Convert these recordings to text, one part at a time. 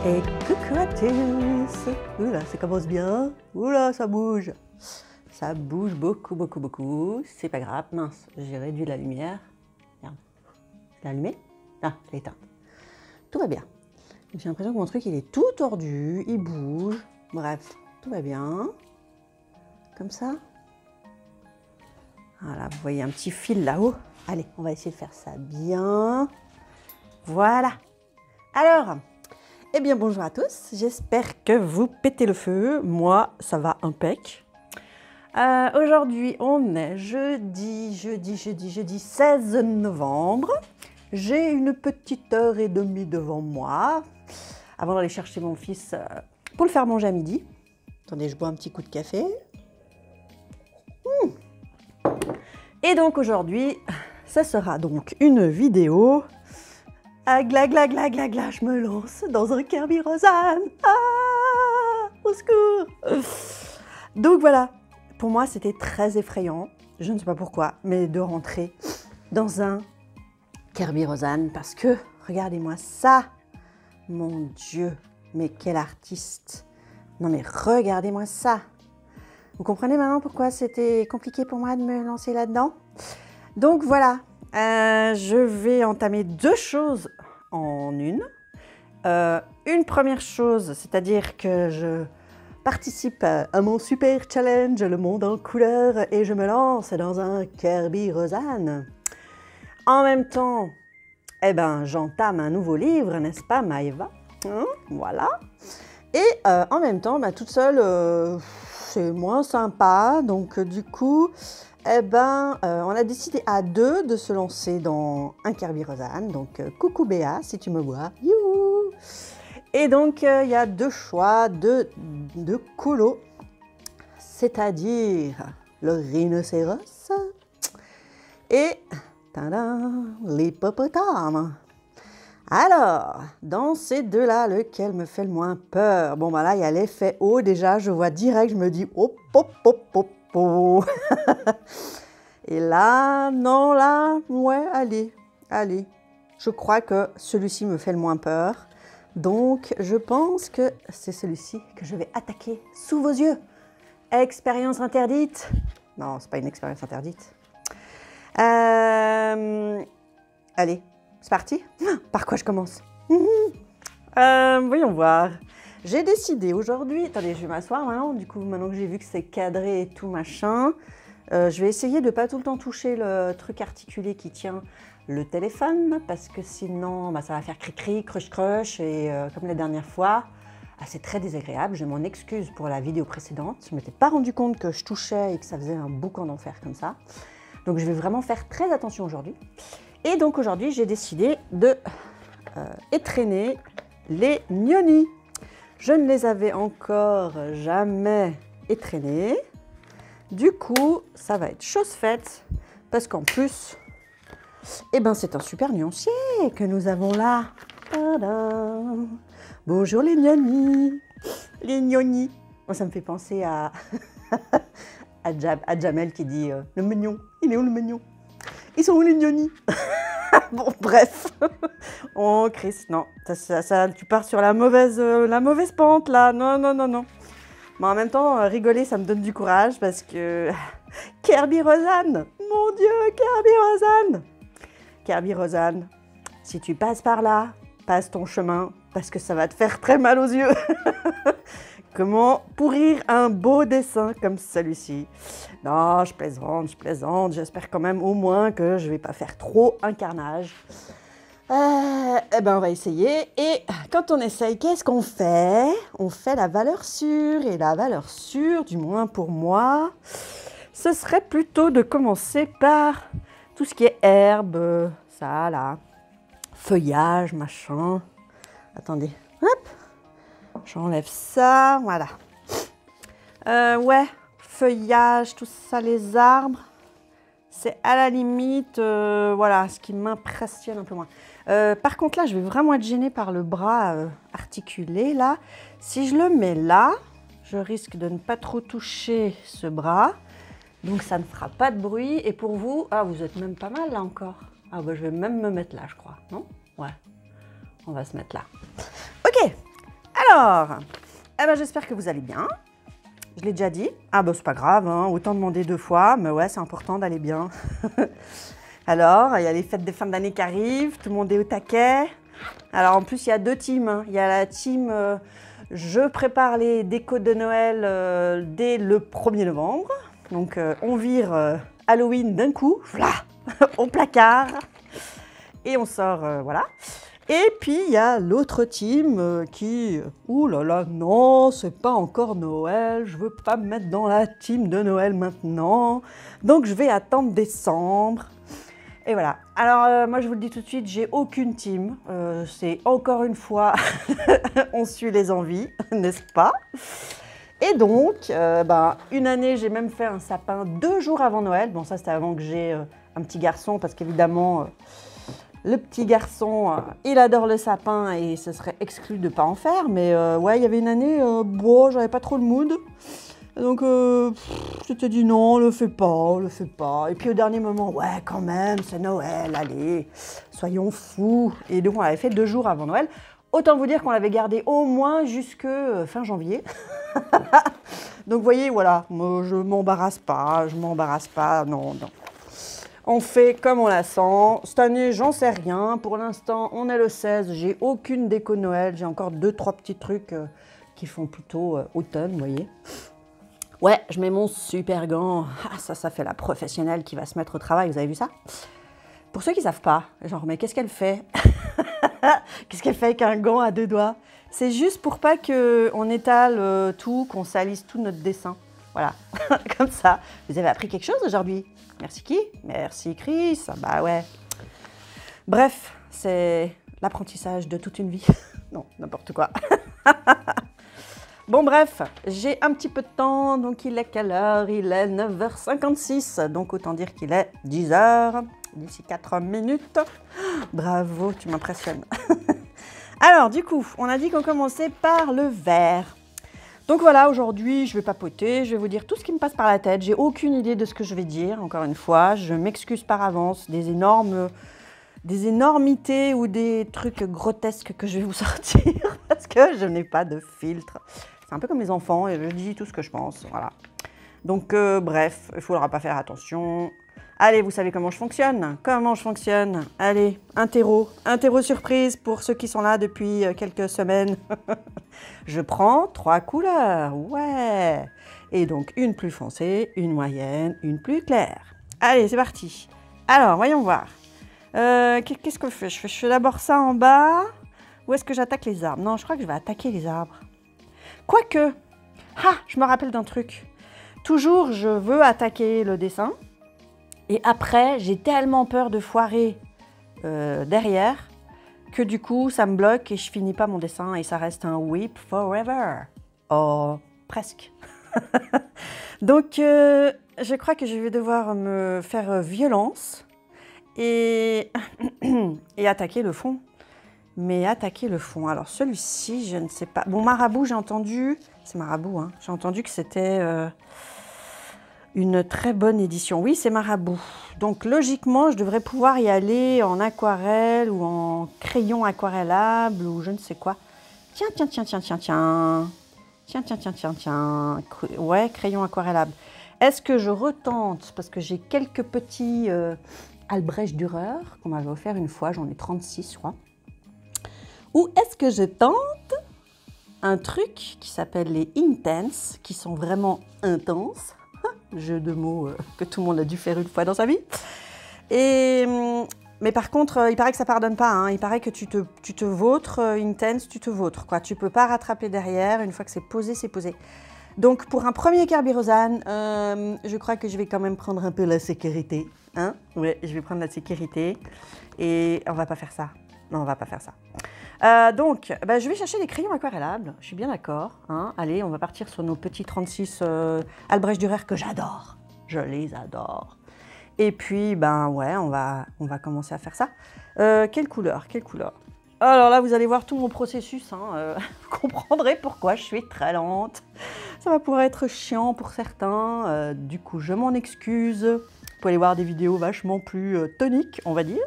Et coucou à tous. Oula, ça commence bien. Oula, ça bouge. Ça bouge beaucoup, beaucoup, beaucoup. C'est pas grave, mince, j'ai réduit la lumière. Regarde, c'est allumé? Ah, c'est éteinte. Tout va bien. J'ai l'impression que mon truc, il est tout tordu, il bouge. Bref, tout va bien. Comme ça. Voilà, vous voyez un petit fil là-haut. Allez, on va essayer de faire ça bien. Voilà. Alors, eh bien, bonjour à tous. J'espère que vous pétez le feu. Moi, ça va impec. Aujourd'hui, on est jeudi 16 novembre. J'ai une petite heure et demie devant moi avant d'aller chercher mon fils pour le faire manger à midi. Attendez, je bois un petit coup de café. Et donc aujourd'hui, ça sera donc une vidéo. Gla gla gla gla gla, je me lance dans un Kerberosan. Ah, au secours. Donc voilà, pour moi c'était très effrayant, je ne sais pas pourquoi, mais de rentrer dans un Kerberosan parce que, regardez-moi ça, mon Dieu, mais quel artiste. Non mais regardez-moi ça. Vous comprenez maintenant pourquoi c'était compliqué pour moi de me lancer là-dedans? Donc voilà, je vais entamer deux choses en une. Une première chose, c'est-à-dire que je participe à mon super challenge, le monde en couleurs, et je me lance dans un Kerberosan. En même temps, eh ben, j'entame un nouveau livre, n'est-ce pas, Maëva? Voilà. Et en même temps, bah, toute seule, c'est moins sympa. Donc du coup, eh ben, on a décidé à deux de se lancer dans un Kerberosan. Donc coucou Béa, si tu me vois. Youhou! Et donc il y a deux choix de colos, c'est-à-dire le rhinocéros et l'hippopotame. Alors, dans ces deux-là, lequel me fait le moins peur? Bon, bah là, il y a l'effet haut. Déjà, je vois direct, je me dis, oh, oh, oh, oh, oh. Et là, non, là, ouais, allez, allez. Je crois que celui-ci me fait le moins peur. Donc, je pense que c'est celui-ci que je vais attaquer sous vos yeux. Expérience interdite. Non, c'est pas une expérience interdite. Allez. C'est parti? Par quoi je commence? Voyons voir. J'ai décidé aujourd'hui... Attendez, je vais m'asseoir maintenant. Du coup, maintenant que j'ai vu que c'est cadré et tout machin, je vais essayer de ne pas tout le temps toucher le truc articulé qui tient le téléphone parce que sinon, bah, ça va faire cri-cri, crush-crush et comme la dernière fois, c'est très désagréable. Je m'en excuse pour la vidéo précédente. Je ne m'étais pas rendu compte que je touchais et que ça faisait un boucan d'enfer comme ça. Donc, je vais vraiment faire très attention aujourd'hui. Et donc aujourd'hui, j'ai décidé de étrenner les Nyoni. Je ne les avais encore jamais étrenés. Du coup, ça va être chose faite parce qu'en plus, eh ben, c'est un super nuancier que nous avons là. Tadam. Bonjour les Nyoni. Les Nyoni. Moi, ça me fait penser à, à Jamel qui dit le mignon. Il est où le mignon? Ils sont où les Nyoni? Bon, bref. Oh, Chris, non. Ça, tu pars sur la mauvaise pente, là. Non, non, non, non. Mais en même temps, rigoler, ça me donne du courage parce que... Kerberosan! Mon Dieu, Kerberosan! Kerberosan, si tu passes par là, passe ton chemin parce que ça va te faire très mal aux yeux. Comment pourrir un beau dessin comme celui-ci? Non, je plaisante. J'espère quand même au moins que je ne vais pas faire trop un carnage. Eh ben, on va essayer. Et quand on essaye, qu'est-ce qu'on fait? On fait la valeur sûre. Et la valeur sûre, du moins pour moi, ce serait plutôt de commencer par tout ce qui est herbe, ça là, feuillage, machin. Attendez, hop. J'enlève ça, voilà. Ouais, feuillage, tout ça, les arbres, c'est à la limite, voilà, ce qui m'impressionne un peu moins. Par contre, là, je vais vraiment être gênée par le bras articulé, là. Si je le mets là, je risque de ne pas trop toucher ce bras. Donc, ça ne fera pas de bruit. Et pour vous, ah, vous êtes même pas mal, là, encore. Ah, bah, je vais même me mettre là, je crois, non? Ouais, on va se mettre là. Ok. Alors, eh ben, j'espère que vous allez bien. Je l'ai déjà dit. Ah bah c'est pas grave, hein, autant demander 2 fois, mais ouais, c'est important d'aller bien. Alors, il y a les fêtes de fin d'année qui arrivent, tout le monde est au taquet. Alors en plus, il y a 2 teams. Hein. Il y a la team je prépare les décos de Noël dès le 1er novembre. Donc on vire Halloween d'un coup, voilà, au placard. Et on sort, voilà. Et puis, il y a l'autre team qui... Ouh là là, non, c'est pas encore Noël, je veux pas me mettre dans la team de Noël maintenant. Donc, je vais attendre décembre. Et voilà. Alors, moi, je vous le dis tout de suite, j'ai aucune team. C'est encore une fois, on suit les envies, n'est-ce pas? Et donc, une année, j'ai même fait un sapin 2 jours avant Noël. Bon, ça, c'était avant que j'ai un petit garçon, parce qu'évidemment... le petit garçon, il adore le sapin et ce serait exclu de ne pas en faire. Mais ouais, il y avait une année, bon, j'avais pas trop le mood. Donc, je t'ai dit non, le fais pas, le fais pas. Et puis au dernier moment, ouais, quand même, c'est Noël, allez, soyons fous. Et donc, on l'avait fait 2 jours avant Noël. Autant vous dire qu'on l'avait gardé au moins jusque fin janvier. Donc, vous voyez, voilà, moi, je m'embarrasse pas, non, non. On fait comme on la sent. Cette année, j'en sais rien. Pour l'instant, on est le 16. J'ai aucune déco de Noël. J'ai encore 2-3 petits trucs qui font plutôt automne, vous voyez. Ouais, je mets mon super gant. Ah, ça fait la professionnelle qui va se mettre au travail. Vous avez vu ça? Pour ceux qui ne savent pas, genre, mais qu'est-ce qu'elle fait? Qu'est-ce qu'elle fait avec un gant à 2 doigts? C'est juste pour pas qu'on étale tout, qu'on salisse tout notre dessin. Voilà, comme ça. Vous avez appris quelque chose aujourd'hui? Merci qui? Merci Chris. Bah ouais. Bref, c'est l'apprentissage de toute une vie. Non, n'importe quoi. Bon bref, j'ai un petit peu de temps, donc il est quelle heure? Il est 9h56, donc autant dire qu'il est 10h, d'ici 4 minutes. Bravo, tu m'impressionnes. Alors du coup, on a dit qu'on commençait par le vert. Donc voilà, aujourd'hui, je vais papoter, je vais vous dire tout ce qui me passe par la tête. J'ai aucune idée de ce que je vais dire, encore une fois. Je m'excuse par avance des énormités ou des trucs grotesques que je vais vous sortir parce que je n'ai pas de filtre. C'est un peu comme les enfants et je dis tout ce que je pense, voilà. Donc bref, il ne faudra pas faire attention. Allez, vous savez comment je fonctionne? Comment je fonctionne? Allez, interro surprise pour ceux qui sont là depuis quelques semaines. Je prends 3 couleurs, ouais. Et donc, une plus foncée, une moyenne, une plus claire. Allez, c'est parti. Alors, voyons voir. Qu'est-ce que je fais? Je fais d'abord ça en bas. Ou est-ce que j'attaque les arbres? Non, je crois que je vais attaquer les arbres. Quoique, je me rappelle d'un truc. Toujours, je veux attaquer le dessin. Et après, j'ai tellement peur de foirer derrière que du coup, ça me bloque et je finis pas mon dessin et ça reste un weep forever. Oh, presque. Donc, je crois que je vais devoir me faire violence et attaquer le fond. Mais attaquer le fond. Alors, celui-ci, je ne sais pas. Bon, Marabout, j'ai entendu... C'est Marabout, hein. J'ai entendu que c'était... une très bonne édition. Oui, c'est Marabout. Donc, logiquement, je devrais pouvoir y aller en aquarelle ou en crayon aquarellable ou je ne sais quoi. Tiens. Ouais, crayon aquarellable. Est-ce que je retente? Parce que j'ai quelques petits Albrecht Dürer qu'on m'avait offert une fois. J'en ai 36, je crois. Ou est-ce que je tente un truc qui s'appelle les Intense, qui sont vraiment intenses? Jeu de mots que tout le monde a dû faire une fois dans sa vie. Mais par contre, il paraît que ça pardonne pas. Hein. Il paraît que tu te vautres, intense, tu te vautres. Quoi. Tu peux pas rattraper derrière. Une fois que c'est posé, c'est posé. Donc, pour un premier Carbirosane, je crois que je vais quand même prendre un peu la sécurité. Hein? Ouais, je vais prendre la sécurité. Et on va pas faire ça. Non, on va pas faire ça. Donc, je vais chercher des crayons aquarellables, je suis bien d'accord. Hein. Allez, on va partir sur nos petits 36 Albrecht Dürer que j'adore. Je les adore. Et puis, ouais, on va commencer à faire ça. Quelle couleur? Alors là, vous allez voir tout mon processus. Hein, vous comprendrez pourquoi je suis très lente. Ça va pouvoir être chiant pour certains. Du coup, je m'en excuse. Vous pouvez aller voir des vidéos vachement plus toniques, on va dire.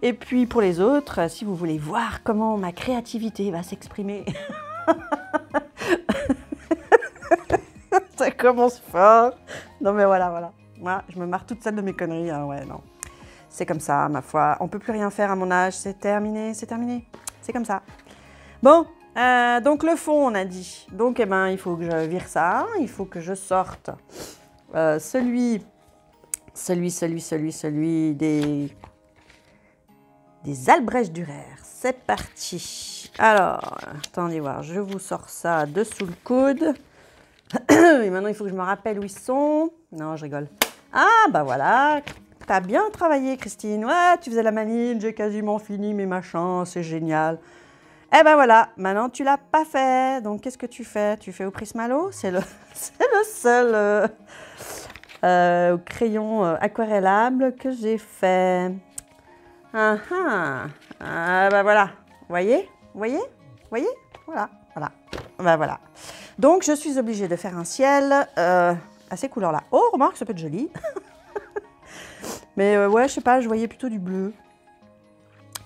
Et puis pour les autres, si vous voulez voir comment ma créativité va s'exprimer. Ça commence fort. Non mais voilà. Moi, je me marre toute seule de mes conneries. Hein, ouais, non. C'est comme ça, ma foi. On peut plus rien faire à mon âge. C'est terminé. C'est comme ça. Bon, donc le fond, on a dit. Donc, eh ben, il faut que je vire ça. Il faut que je sorte celui des Albrecht Dürer. C'est parti. Alors, attendez voir. Je vous sors ça dessous le coude. Et maintenant, il faut que je me rappelle où ils sont. Non, je rigole. Ah, bah voilà. T'as bien travaillé, Christine. Ouais, tu faisais la maline, j'ai quasiment fini mes machins, c'est génial. Eh ben voilà, maintenant tu l'as pas fait. Donc, qu'est-ce que tu fais? Tu fais au Prismalo? C'est le seul crayon aquarellable que j'ai fait. Ah ben voilà. Voyez? Voilà. Ben voilà. Donc, je suis obligée de faire un ciel à ces couleurs-là. Oh, remarque, ça peut être joli. Mais ouais, je sais pas, je voyais plutôt du bleu.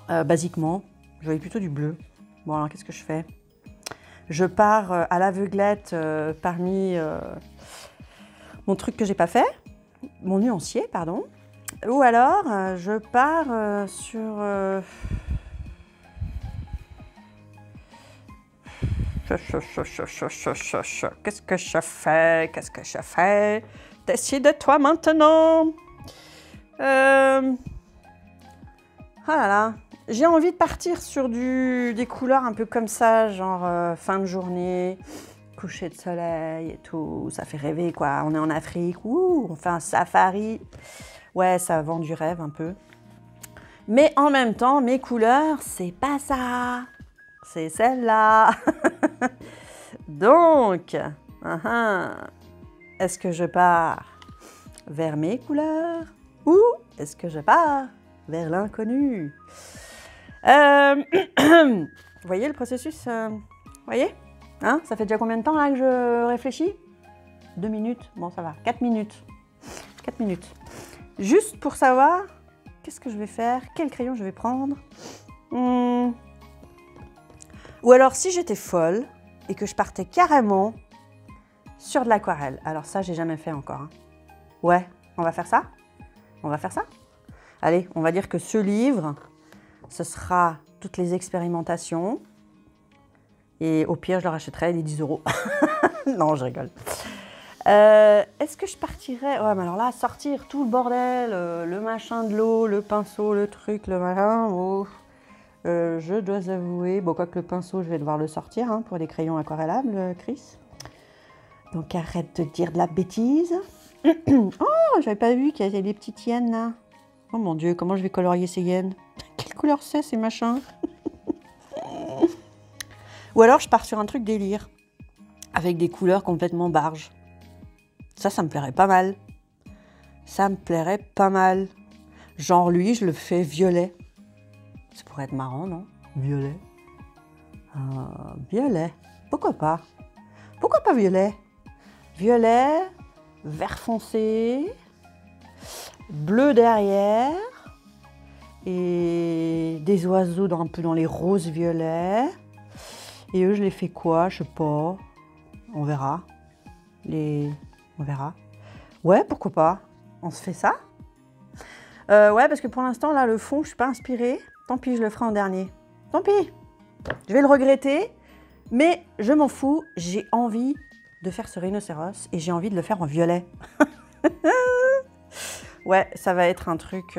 Basiquement, je voyais plutôt du bleu. Bon, alors, qu'est-ce que je fais? Je pars à l'aveuglette parmi mon truc que j'ai pas fait. Mon nuancier, pardon. Ou alors, je pars sur... Qu'est-ce que je fais? Décide-toi maintenant. Ah là là. J'ai envie de partir sur des couleurs un peu comme ça, genre fin de journée, coucher de soleil et tout. Ça fait rêver, quoi. On est en Afrique, ouh, on fait un safari. Ouais, ça vend du rêve un peu. Mais en même temps, mes couleurs, c'est pas ça. C'est celle-là. Donc, est-ce que je pars vers mes couleurs ou est-ce que je pars vers l'inconnu? Vous voyez le processus? Voyez, hein, ça fait déjà combien de temps là que je réfléchis? 2 minutes, bon ça va, 4 minutes. 4 minutes. Juste pour savoir qu'est-ce que je vais faire, quel crayon je vais prendre. Ou alors si j'étais folle et que je partais carrément sur de l'aquarelle. Alors ça, j'ai jamais fait encore. Hein. Ouais, on va faire ça? On va faire ça? Allez, on va dire que ce livre, ce sera toutes les expérimentations. Et au pire, je le rachèterai les 10 €. Non, je rigole. Est-ce que je partirais... Ouais, mais alors là, sortir tout le bordel, le machin de l'eau, le pinceau, le truc, le machin... Oh. Je dois avouer... Bon, quoique le pinceau, je vais devoir le sortir hein, pour les crayons aquarellables, Chris. Donc, arrête de dire de la bêtise. Oh, j'avais pas vu qu'il y avait des petites hyènes, là. Oh mon Dieu, comment je vais colorier ces hyènes? Quelle couleur c'est, ces machins? Ou alors, je pars sur un truc délire. Avec des couleurs complètement barges. Ça me plairait pas mal. Ça me plairait pas mal. Genre, lui, je le fais violet. Ça pourrait être marrant, non? Violet. Violet. Pourquoi pas? Pourquoi pas violet? Violet, vert foncé, bleu derrière, et des oiseaux un peu dans les roses violets. Et eux, je les fais quoi? Je sais pas. On verra. On verra. Ouais, pourquoi pas? On se fait ça? Ouais, parce que pour l'instant, là, le fond, je suis pas inspirée. Tant pis, je le ferai en dernier. Tant pis. Je vais le regretter, mais je m'en fous. J'ai envie de faire ce rhinocéros et j'ai envie de le faire en violet. Ouais, ça va être un truc...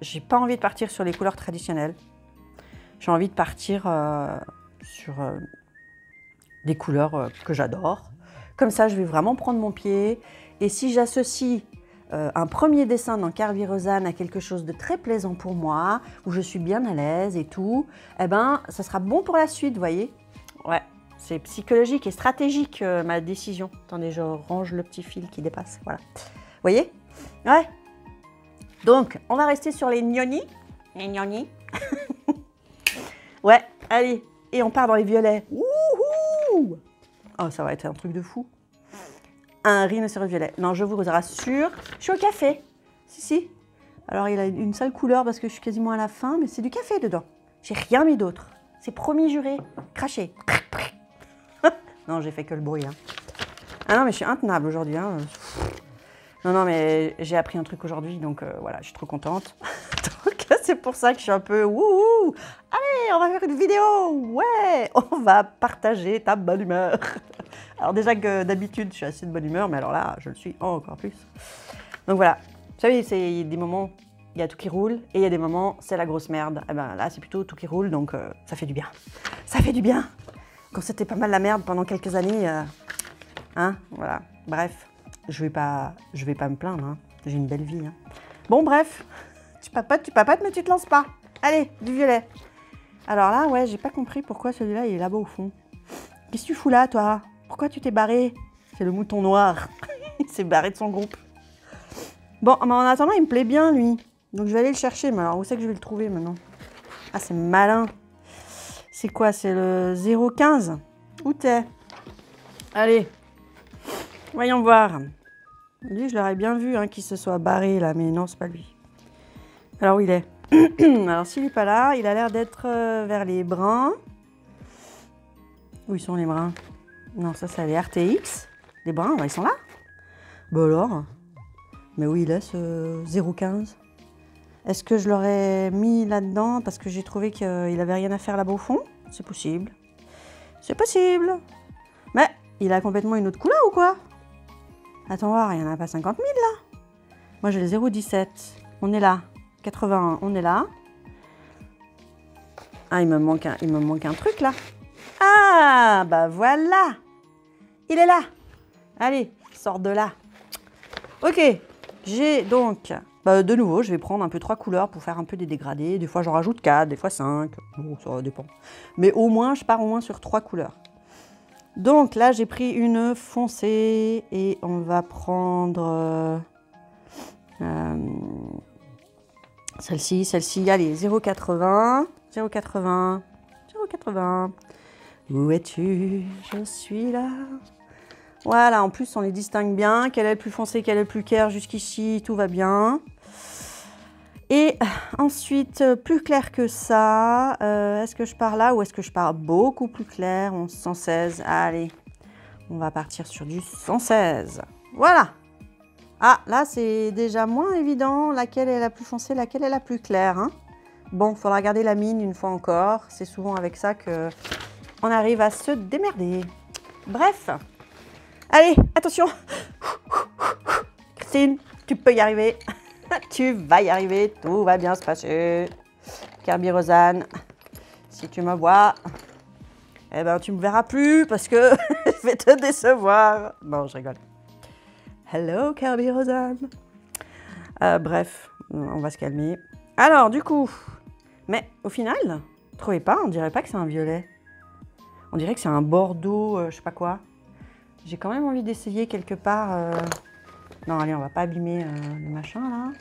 j'ai pas envie de partir sur les couleurs traditionnelles. J'ai envie de partir sur des couleurs que j'adore. Comme ça, je vais vraiment prendre mon pied. Et si j'associe un premier dessin dans Carvi Rosanne à quelque chose de très plaisant pour moi, où je suis bien à l'aise et tout, eh ben, ça sera bon pour la suite, vous voyez? Ouais, c'est psychologique et stratégique, ma décision. Attendez, je range le petit fil qui dépasse, voilà. Vous voyez? Ouais. Donc, on va rester sur les gnognis. Les gnognis. Ouais, allez. Et on part dans les violets. Wouhou! Oh, ça va être un truc de fou. Un rhinocéros violet. Non, je vous rassure, je suis au café. Si. Alors, il a une sale couleur parce que je suis quasiment à la fin, mais c'est du café dedans. J'ai rien mis d'autre. C'est promis, juré. Craché. Non, j'ai fait que le bruit. Hein. Ah non, mais je suis intenable aujourd'hui. Hein. Non, non, mais j'ai appris un truc aujourd'hui, donc voilà, je suis trop contente. Donc, c'est pour ça que je suis un peu wouhou. Allez, on va faire une vidéo. Ouais, on va partager ta bonne humeur. Alors déjà que d'habitude, je suis assez de bonne humeur, mais alors là, je le suis encore plus. Donc voilà, vous savez, c'est des moments, il y a tout qui roule, et il y a des moments, c'est la grosse merde. Et ben là, c'est plutôt tout qui roule, donc ça fait du bien. Ça fait du bien. Quand c'était pas mal la merde pendant quelques années, hein, voilà. Bref, je vais pas me plaindre, hein. J'ai une belle vie. Hein. Bon, bref, tu papotes, mais tu te lances pas. Allez, du violet. Alors là, ouais, j'ai pas compris pourquoi celui-là, il est là-bas au fond. Qu'est-ce que tu fous là, toi? Pourquoi tu t'es barré? C'est le mouton noir. Il s'est barré de son groupe. Bon, mais en attendant, il me plaît bien, lui. Donc, je vais aller le chercher. Mais alors, où c'est que je vais le trouver, maintenant? Ah, c'est malin. C'est quoi? C'est le 015. Où t'es? Allez. Voyons voir. Lui, je l'aurais bien vu, hein, qu'il se soit barré, là. Mais non, c'est pas lui. Alors, où il est? Alors, s'il n'est pas là, il a l'air d'être vers les bruns. Où ils sont, les bruns? Non, ça, c'est les RTX. Les bruns, ils sont là? Bah alors? Mais où il est, ce 015? Est-ce que je l'aurais mis là-dedans parce que j'ai trouvé qu'il n'avait rien à faire là-bas au fond? C'est possible. C'est possible. Mais il a complètement une autre couleur ou quoi? Attends voir, il n'y en a pas 50 000 là? Moi, j'ai le 017. On est là. 81, on est là. Ah, il me manque un truc là. Ah, bah voilà. Il est là. Allez, sors de là. Ok, j'ai donc... Bah, de nouveau, je vais prendre un peu 3 couleurs pour faire un peu des dégradés. Des fois, j'en rajoute 4, des fois 5. Bon, ça dépend. Mais au moins, je pars au moins sur 3 couleurs. Donc là, j'ai pris une foncée et on va prendre celle-ci. Allez, 0,80. 0,80. 0,80. Où es-tu? Je suis là. Voilà, en plus, on les distingue bien. Quel est le plus foncé, quel est le plus clair. Jusqu'ici, tout va bien. Et ensuite, plus clair que ça, est-ce que je pars là ou est-ce que je pars beaucoup plus clair? 116, allez, on va partir sur du 116. Voilà. Ah, là, c'est déjà moins évident laquelle est la plus foncée, laquelle est la plus claire. Hein. Bon, il faudra regarder la mine une fois encore. C'est souvent avec ça qu'on arrive à se démerder. Bref. Allez, attention. Christine, tu peux y arriver. Tu vas y arriver, tout va bien se passer. Carbyrosane, si tu me vois, eh ben tu me verras plus parce que je vais te décevoir. Non, je rigole. Hello Carbyrosane. Bref, on va se calmer. Alors, du coup, mais au final, vous trouvez pas, on dirait pas que c'est un violet. On dirait que c'est un bordeaux, je sais pas quoi. J'ai quand même envie d'essayer quelque part. Non, allez, on va pas abîmer le machin,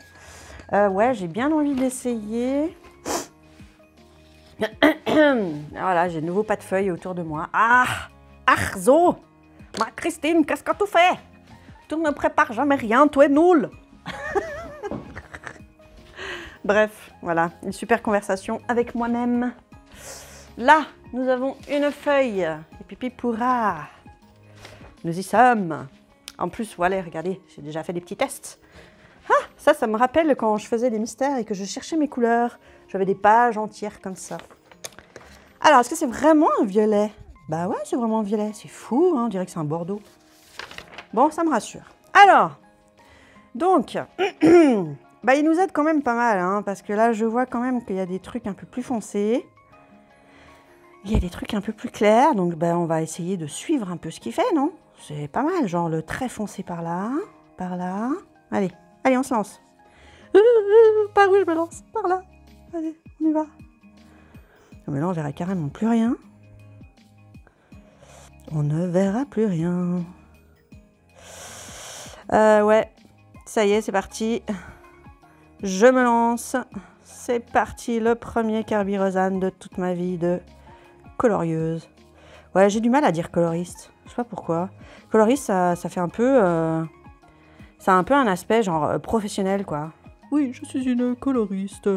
là. Ouais, j'ai bien envie d'essayer. Voilà, j'ai de nouveau pas de feuilles autour de moi. Ah! Arzo! Ma Christine, qu'est-ce que tu fais? Tu ne prépares jamais rien, tu es nul! Bref, voilà, une super conversation avec moi-même. Là, nous avons une feuille. Et pipi pourra. Nous y sommes. En plus, voilà, regardez, j'ai déjà fait des petits tests. Ah, ça me rappelle quand je faisais des mystères et que je cherchais mes couleurs. J'avais des pages entières comme ça. Alors, est-ce que c'est vraiment un violet? Bah ouais, c'est vraiment un violet. C'est fou, hein, on dirait que c'est un bordeaux. Bon, ça me rassure. Alors, donc, bah, il nous aide quand même pas mal, hein, parce que là, je vois quand même qu'il y a des trucs un peu plus foncés. Il y a des trucs un peu plus clairs, donc bah, on va essayer de suivre un peu ce qu'il fait, non? C'est pas mal, genre le très foncé par là, par là. Allez, allez, on se lance. Par où je me lance? Par là. Allez, on y va. Mais là, on verra carrément plus rien. On ne verra plus rien. Ouais, ça y est, c'est parti. Je me lance. C'est parti, le premier Carbyrosane de toute ma vie de colorieuse. Ouais, j'ai du mal à dire coloriste. Je sais pas pourquoi. Coloriste, ça fait un peu... ça a un peu un aspect genre professionnel, quoi. Oui, je suis une coloriste.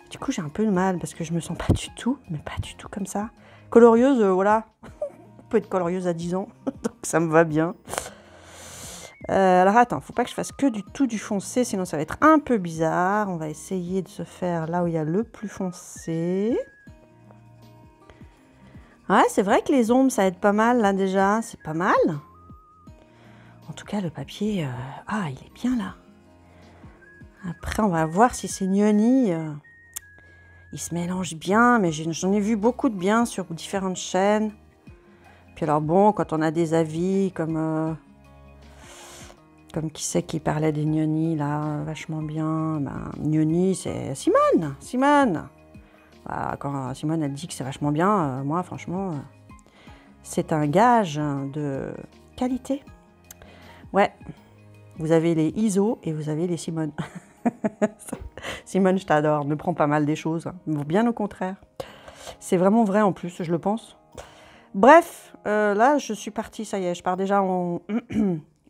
Du coup, j'ai un peu de mal parce que je me sens pas du tout, mais pas du tout comme ça. Colorieuse, voilà. On peut être colorieuse à 10 ans, donc ça me va bien. Alors attends, faut pas que je fasse que du foncé, sinon ça va être un peu bizarre. On va essayer de se faire là où il y a le plus foncé. Ouais, c'est vrai que les ombres, ça aide pas mal, là, déjà. C'est pas mal. En tout cas, le papier, il est bien, là. Après, on va voir si c'est gnoni. Il se mélange bien, mais j'en ai vu beaucoup de bien sur différentes chaînes. Puis alors, bon, quand on a des avis, comme qui c'est qui parlait des gnoni, là, vachement bien. Ben, gnoni, c'est Simone. Simone. Quand Simone, elle dit que c'est vachement bien, moi, franchement, c'est un gage de qualité. Ouais, vous avez les ISO et vous avez les Simone. Simone, je t'adore, ne prends pas mal des choses, hein. Bien au contraire. C'est vraiment vrai en plus, je le pense. Bref, là, je suis partie, ça y est, je pars déjà en...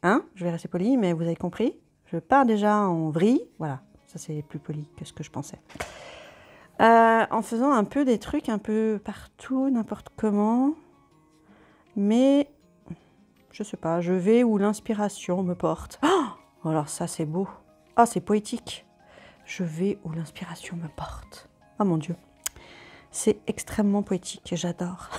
hein, je vais rester polie, mais vous avez compris. Je pars déjà en vrille, voilà, ça c'est plus poli que ce que je pensais. En faisant un peu des trucs un peu partout, n'importe comment. Mais, je sais pas, je vais où l'inspiration me porte. Oh, alors ça, c'est beau. Ah, c'est poétique. Je vais où l'inspiration me porte. Ah, mon Dieu. C'est extrêmement poétique, j'adore.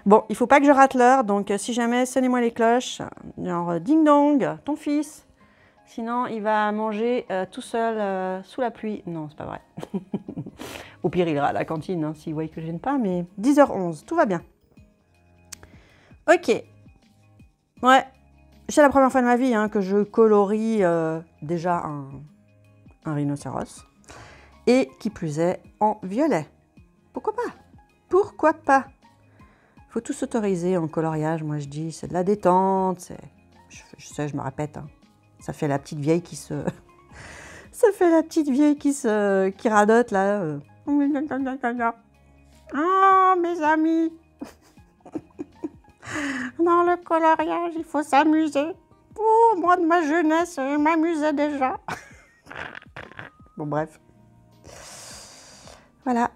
Bon, il faut pas que je rate l'heure, donc si jamais, sonnez-moi les cloches. Genre, ding-dong, ton fils. Sinon, il va manger tout seul sous la pluie. Non, c'est pas vrai. Au pire, il ira à la cantine, hein, s'il voit que je vienne pas, mais 10h11, tout va bien. Ok. Ouais, c'est la première fois de ma vie hein, que je colorie déjà un rhinocéros. Et qui plus est, en violet. Pourquoi pas? Pourquoi pas? Faut tout s'autoriser en coloriage, moi je dis, c'est de la détente. Je sais, je me répète, hein. Ça fait la petite vieille qui se... Ça fait la petite vieille qui radote, là. Ah, mes amis. Dans le coloriage, il faut s'amuser. Oh, moi, de ma jeunesse, je m'amusais déjà. Bon, bref. Voilà.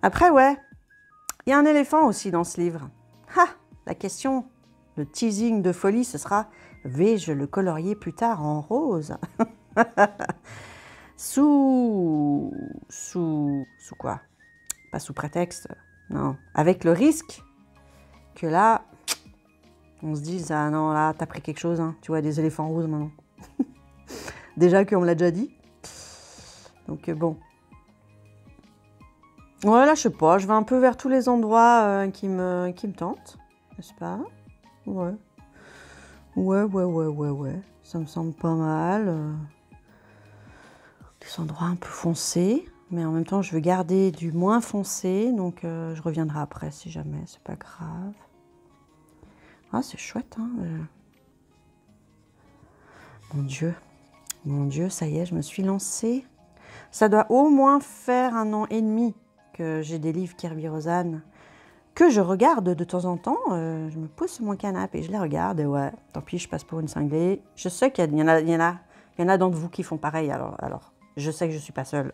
Après, ouais, il y a un éléphant aussi dans ce livre. Ha! La question, le teasing de folie, ce sera... Vais-je le colorier plus tard en rose? Sous quoi? Pas sous prétexte, non. Avec le risque que là, on se dise, ah non, là, t'as pris quelque chose, hein. Tu vois, des éléphants roses maintenant. Déjà qu'on me l'a déjà dit. Donc bon. Ouais, là, je sais pas, je vais un peu vers tous les endroits qui me tentent, n'est-ce pas? Ouais. Ouais. Ça me semble pas mal. Des endroits un peu foncés, mais en même temps, je veux garder du moins foncé, donc je reviendrai après si jamais, c'est pas grave. Ah, c'est chouette, hein. Mon Dieu, ça y est, je me suis lancée. Ça doit au moins faire 1 an et demi que j'ai des livres Kerby Rosanes que je regarde de temps en temps. Je me pose sur mon canapé et je les regarde. Et ouais, tant pis, je passe pour une cinglée. Je sais qu'il y en a d'entre vous qui font pareil. Alors, je sais que je ne suis pas seule.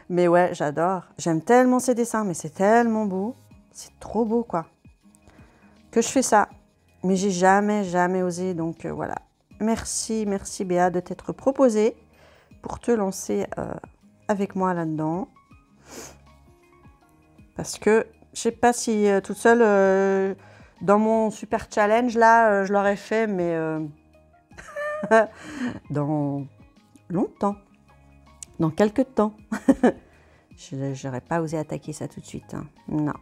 Mais ouais, j'adore. J'aime tellement ces dessins, mais c'est tellement beau. C'est trop beau, quoi. Que je fais ça. Mais j'ai jamais osé. Donc voilà. Merci Béa de t'être proposée pour te lancer avec moi là-dedans. Parce que je sais pas si toute seule, dans mon super challenge, là, je l'aurais fait, mais dans longtemps, dans quelques temps. Je n'aurais pas osé attaquer ça tout de suite, hein. Non.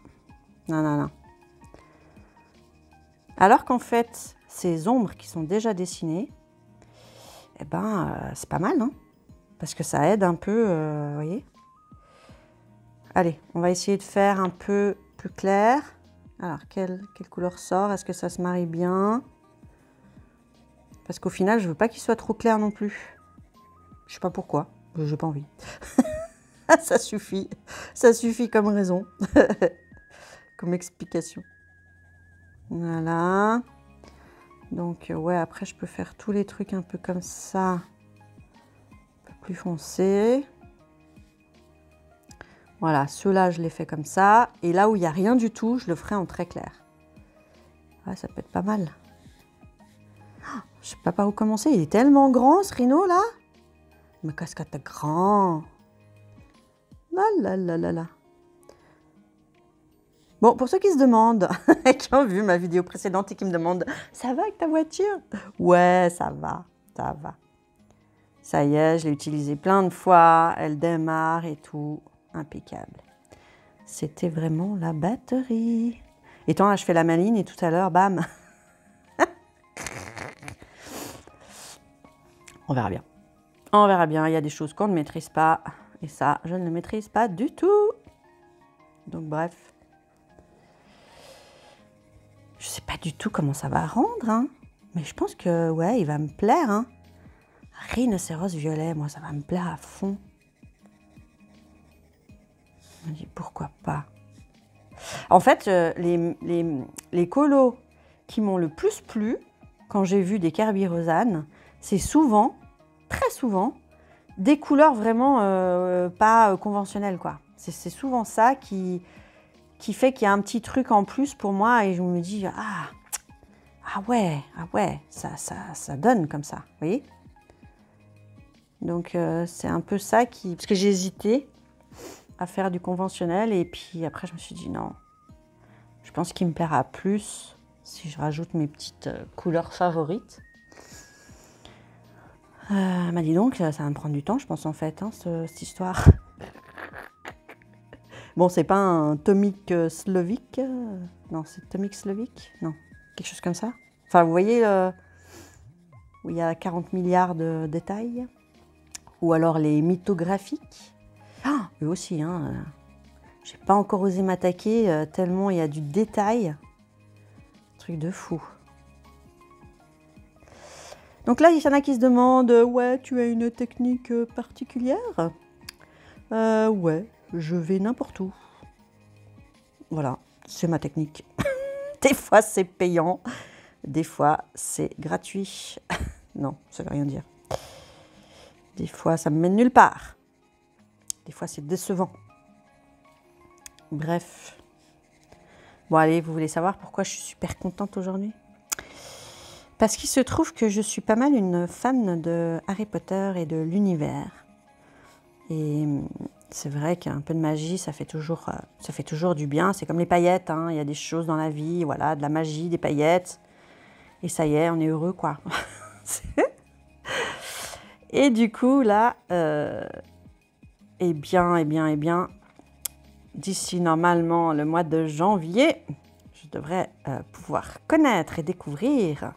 Alors qu'en fait, ces ombres qui sont déjà dessinées, eh ben, c'est pas mal, hein, parce que ça aide un peu, vous voyez. Allez, on va essayer de faire un peu plus clair. Alors, quelle couleur sort? Est-ce que ça se marie bien? Parce qu'au final, je veux pas qu'il soit trop clair non plus. Je sais pas pourquoi, j'ai pas envie. Ça suffit comme raison, comme explication. Voilà. Donc, ouais, après, je peux faire tous les trucs un peu comme ça, un peu plus foncé. Voilà, ceux-là, je les fais comme ça. Et là où il n'y a rien du tout, je le ferai en très clair. Ouais, ça peut être pas mal. Oh, je sais pas par où commencer. Il est tellement grand, ce rhino, là. Mais qu'est-ce que t'es grand. Là, là, là, là, là. Bon, pour ceux qui se demandent, qui ont vu ma vidéo précédente et qui me demandent « Ça va avec ta voiture ?» Ouais, ça va, ça va. Ça y est, je l'ai utilisée plein de fois, elle démarre et tout, impeccable. C'était vraiment la batterie. Et tant là, je fais la maline et tout à l'heure, bam. On verra bien. On verra bien, il y a des choses qu'on ne maîtrise pas. Et ça, je ne le maîtrise pas du tout. Donc bref. Je sais pas du tout comment ça va rendre, hein. Mais je pense que, ouais, il va me plaire, hein. Rhinocéros violet, moi, ça va me plaire à fond. Je me dis, pourquoi pas. En fait, les colos qui m'ont le plus plu, quand j'ai vu des Kerberosanes, c'est souvent, très souvent, des couleurs vraiment pas conventionnelles, quoi. C'est souvent ça qui fait qu'il y a un petit truc en plus pour moi et je me dis ah ouais, ça donne comme ça, vous voyez. Donc c'est un peu ça qui... Parce que j'ai hésité à faire du conventionnel et puis après je me suis dit non, je pense qu'il me plaira plus si je rajoute mes petites couleurs favorites. M'a dit donc, ça va me prendre du temps, je pense en fait, hein, cette histoire. Bon, c'est pas un Tomic Slovic, non, c'est Tomic Slovic, non, quelque chose comme ça. Enfin, vous voyez, où il y a 40 milliards de détails. Ou alors les mythographiques. Ah, eux aussi, hein. J'ai pas encore osé m'attaquer, tellement il y a du détail. Truc de fou. Donc là, il y en a qui se demandent, ouais, tu as une technique particulière? Ouais. Je vais n'importe où. Voilà, c'est ma technique. Des fois, c'est payant. Des fois, c'est gratuit. Non, ça ne veut rien dire. Des fois, ça me mène nulle part. Des fois, c'est décevant. Bref. Bon, allez, vous voulez savoir pourquoi je suis super contente aujourd'hui? Parce qu'il se trouve que je suis pas mal une fan de Harry Potter et de l'univers. Et... c'est vrai qu'un peu de magie, ça fait toujours du bien. C'est comme les paillettes, hein. Il y a des choses dans la vie, voilà, de la magie, des paillettes. Et ça y est, on est heureux, quoi. Et du coup, là, eh bien, d'ici normalement le mois de janvier, je devrais pouvoir connaître et découvrir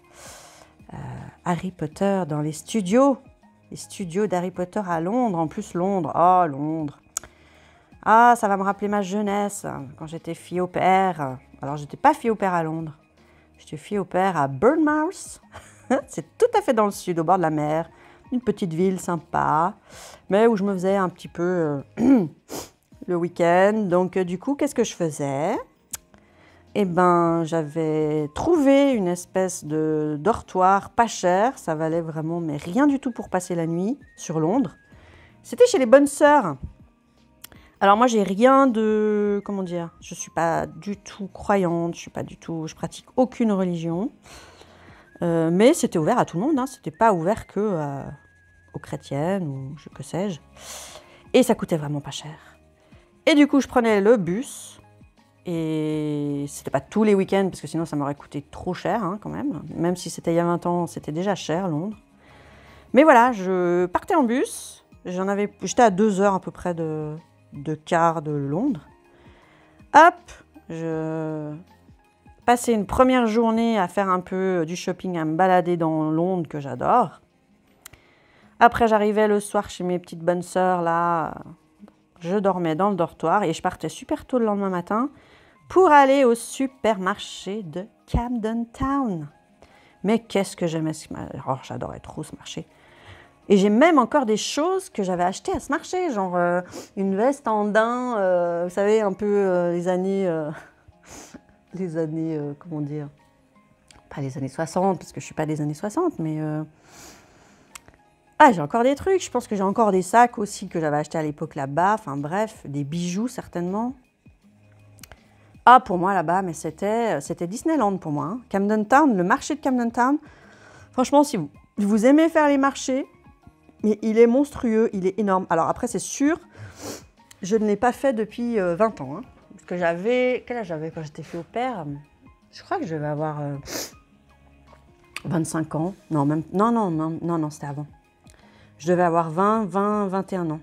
Harry Potter dans les studios d'Harry Potter à Londres. En plus, Londres, oh, Londres. Ah, ça va me rappeler ma jeunesse, quand j'étais fille au père. Alors, j'étais pas fille au père à Londres. J'étais fille au père à Bournemouth. C'est tout à fait dans le sud, au bord de la mer. Une petite ville sympa, mais où je me faisais un petit peu le week-end. Donc, du coup, qu'est-ce que je faisais? Eh ben, j'avais trouvé une espèce de dortoir pas cher. Ça valait vraiment, mais rien du tout pour passer la nuit sur Londres. C'était chez les Bonnes Sœurs. Alors moi, j'ai rien de... Comment dire? Je ne suis pas du tout croyante, je pratique aucune religion. Mais c'était ouvert à tout le monde, hein. C'était pas ouvert que aux chrétiennes ou que sais-je. Et ça coûtait vraiment pas cher. Et du coup, je prenais le bus. Et c'était pas tous les week-ends, parce que sinon ça m'aurait coûté trop cher, hein, quand même. Même si c'était il y a 20 ans, c'était déjà cher, Londres. Mais voilà, je partais en bus. J'étais à 2 heures à peu près de quart de Londres. Hop, je passais une première journée à faire un peu du shopping, à me balader dans Londres, que j'adore. Après, j'arrivais le soir chez mes petites bonnes sœurs, là. Je dormais dans le dortoir et je partais super tôt le lendemain matin pour aller au supermarché de Camden Town. Mais qu'est-ce que j'aimais ce marché. Oh, j'adorais trop ce marché. Et j'ai même encore des choses que j'avais achetées à ce marché, genre une veste en daim, vous savez, un peu les années, comment dire, pas les années 60, parce que je ne suis pas des années 60, mais... Ah, j'ai encore des trucs. Je pense que j'ai encore des sacs aussi que j'avais achetés à l'époque là-bas. Enfin bref, des bijoux certainement. Ah, pour moi là-bas, mais c'était Disneyland pour moi. Hein. Camden Town, le marché de Camden Town. Franchement, si vous aimez faire les marchés, mais il est monstrueux, il est énorme. Alors après, c'est sûr, je ne l'ai pas fait depuis 20 ans. Hein, parce que j'avais... Quel âge j'avais quand j'étais fille au père? Je crois que je devais avoir 25 ans. Non, même... Non, c'était avant. Je devais avoir 21 ans.